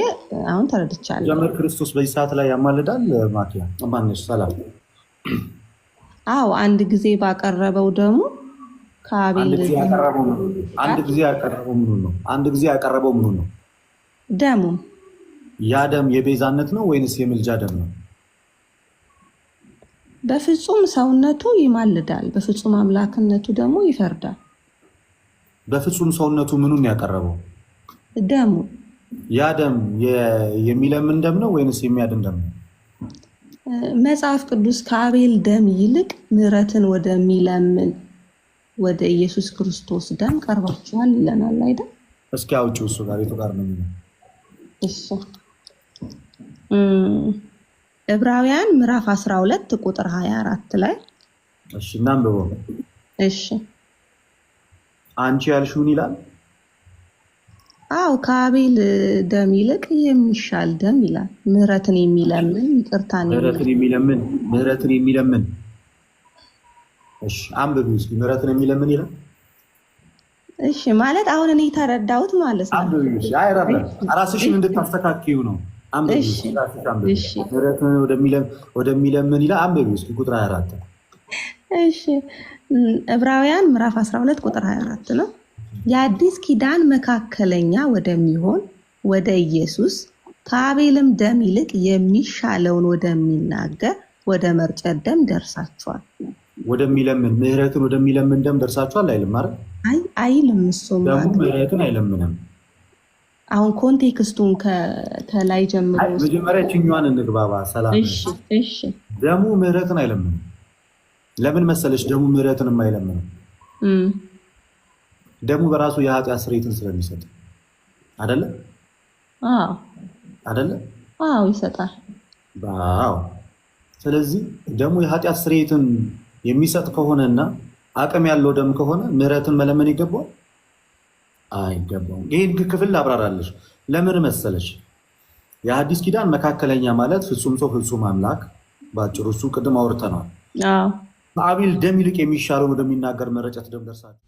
አሁን ተረድቻለሁ። ጀመር ክርስቶስ በዚህ ሰዓት ላይ ያማልዳል። ማኪያ ማነሽ? ሰላም። አዎ አንድ ጊዜ ባቀረበው ደግሞ ከአቤል አንድ ጊዜ ያቀረበው ምኑን ነው? ደሙን። ያ ደም የቤዛነት ነው ወይንስ የምልጃ ደም ነው? በፍጹም ሰውነቱ ይማልዳል፣ በፍጹም አምላክነቱ ደግሞ ይፈርዳል። በፍጹም ሰውነቱ ምኑን ያቀረበው? ደሙ። ያ ደም የሚለምን ደም ነው ወይንስ የሚያድን ደም ነው? መጽሐፍ ቅዱስ ከአቤል ደም ይልቅ ምሕረትን ወደሚለምን ወደ ኢየሱስ ክርስቶስ ደም ቀርባችኋል ይለናል አይደል? እስኪ አውጪው እሱ ጋር የቱ ጋር ነው የሚለው? እሱ ዕብራውያን ምዕራፍ 12 ቁጥር 24 ላይ እሺ፣ እናንብበው። እሺ፣ አንቺ ያልሽውን ይላል። አው ከአቤል ደም ይልቅ የሚሻል ደም ይላል። ምሕረትን የሚለምን ይቅርታን የሚለምን እሺ፣ አንብቢው እስኪ። ምሕረትን የሚለምን ይላል። እሺ፣ ማለት አሁን እኔ ተረዳሁት ማለት ነው። አንብቢው እሺ። አይረዳ ራስሽን እንድታስተካክዩ ነው። አንብቢው እሺ። ምሕረትን ወደሚለምን ይላል። አንብቢው እስኪ ቁጥር 24። እሺ፣ ዕብራውያን ምዕራፍ 12 ቁጥር 24 ነው። የአዲስ ኪዳን መካከለኛ ወደሚሆን ወደ ኢየሱስ ከአቤልም ደም ይልቅ የሚሻለውን ወደሚናገር ወደ መርጨት ደም ደርሳችኋል። ወደሚለምን ምሕረትን ወደሚለምን ደም ደርሳችኋል አይልም አይደል? አይልም። እሱም ደሙ ምሕረትን አይለምንም። አሁን ኮንቴክስቱን ከላይ ጀምሮ መጀመሪያ ችኛዋን እንግባባ። ሰላም። እሺ፣ ደሙ ምሕረትን አይለምንም። ለምን መሰለሽ ደሙ ምሕረትን የማይለምንም? ደሙ በራሱ የኃጢአት ስርየትን ስለሚሰጥ አይደለ? አይደለ? ይሰጣል። ስለዚህ ደሙ የኃጢአት ስርየትን የሚሰጥ ከሆነና አቅም ያለው ደም ከሆነ ምሕረትን መለመን ይገባዋል? አይገባውም። ይህን ክፍል ላብራራለሽ። ለምን መሰለሽ? የአዲስ ኪዳን መካከለኛ ማለት ፍጹም ሰው ፍጹም አምላክ፣ በአጭሩ እሱ ቅድም አውርተነዋል። ከአቤል ደም ይልቅ የሚሻለውን ወደሚናገር መረጨት ደም ደርሳችሁ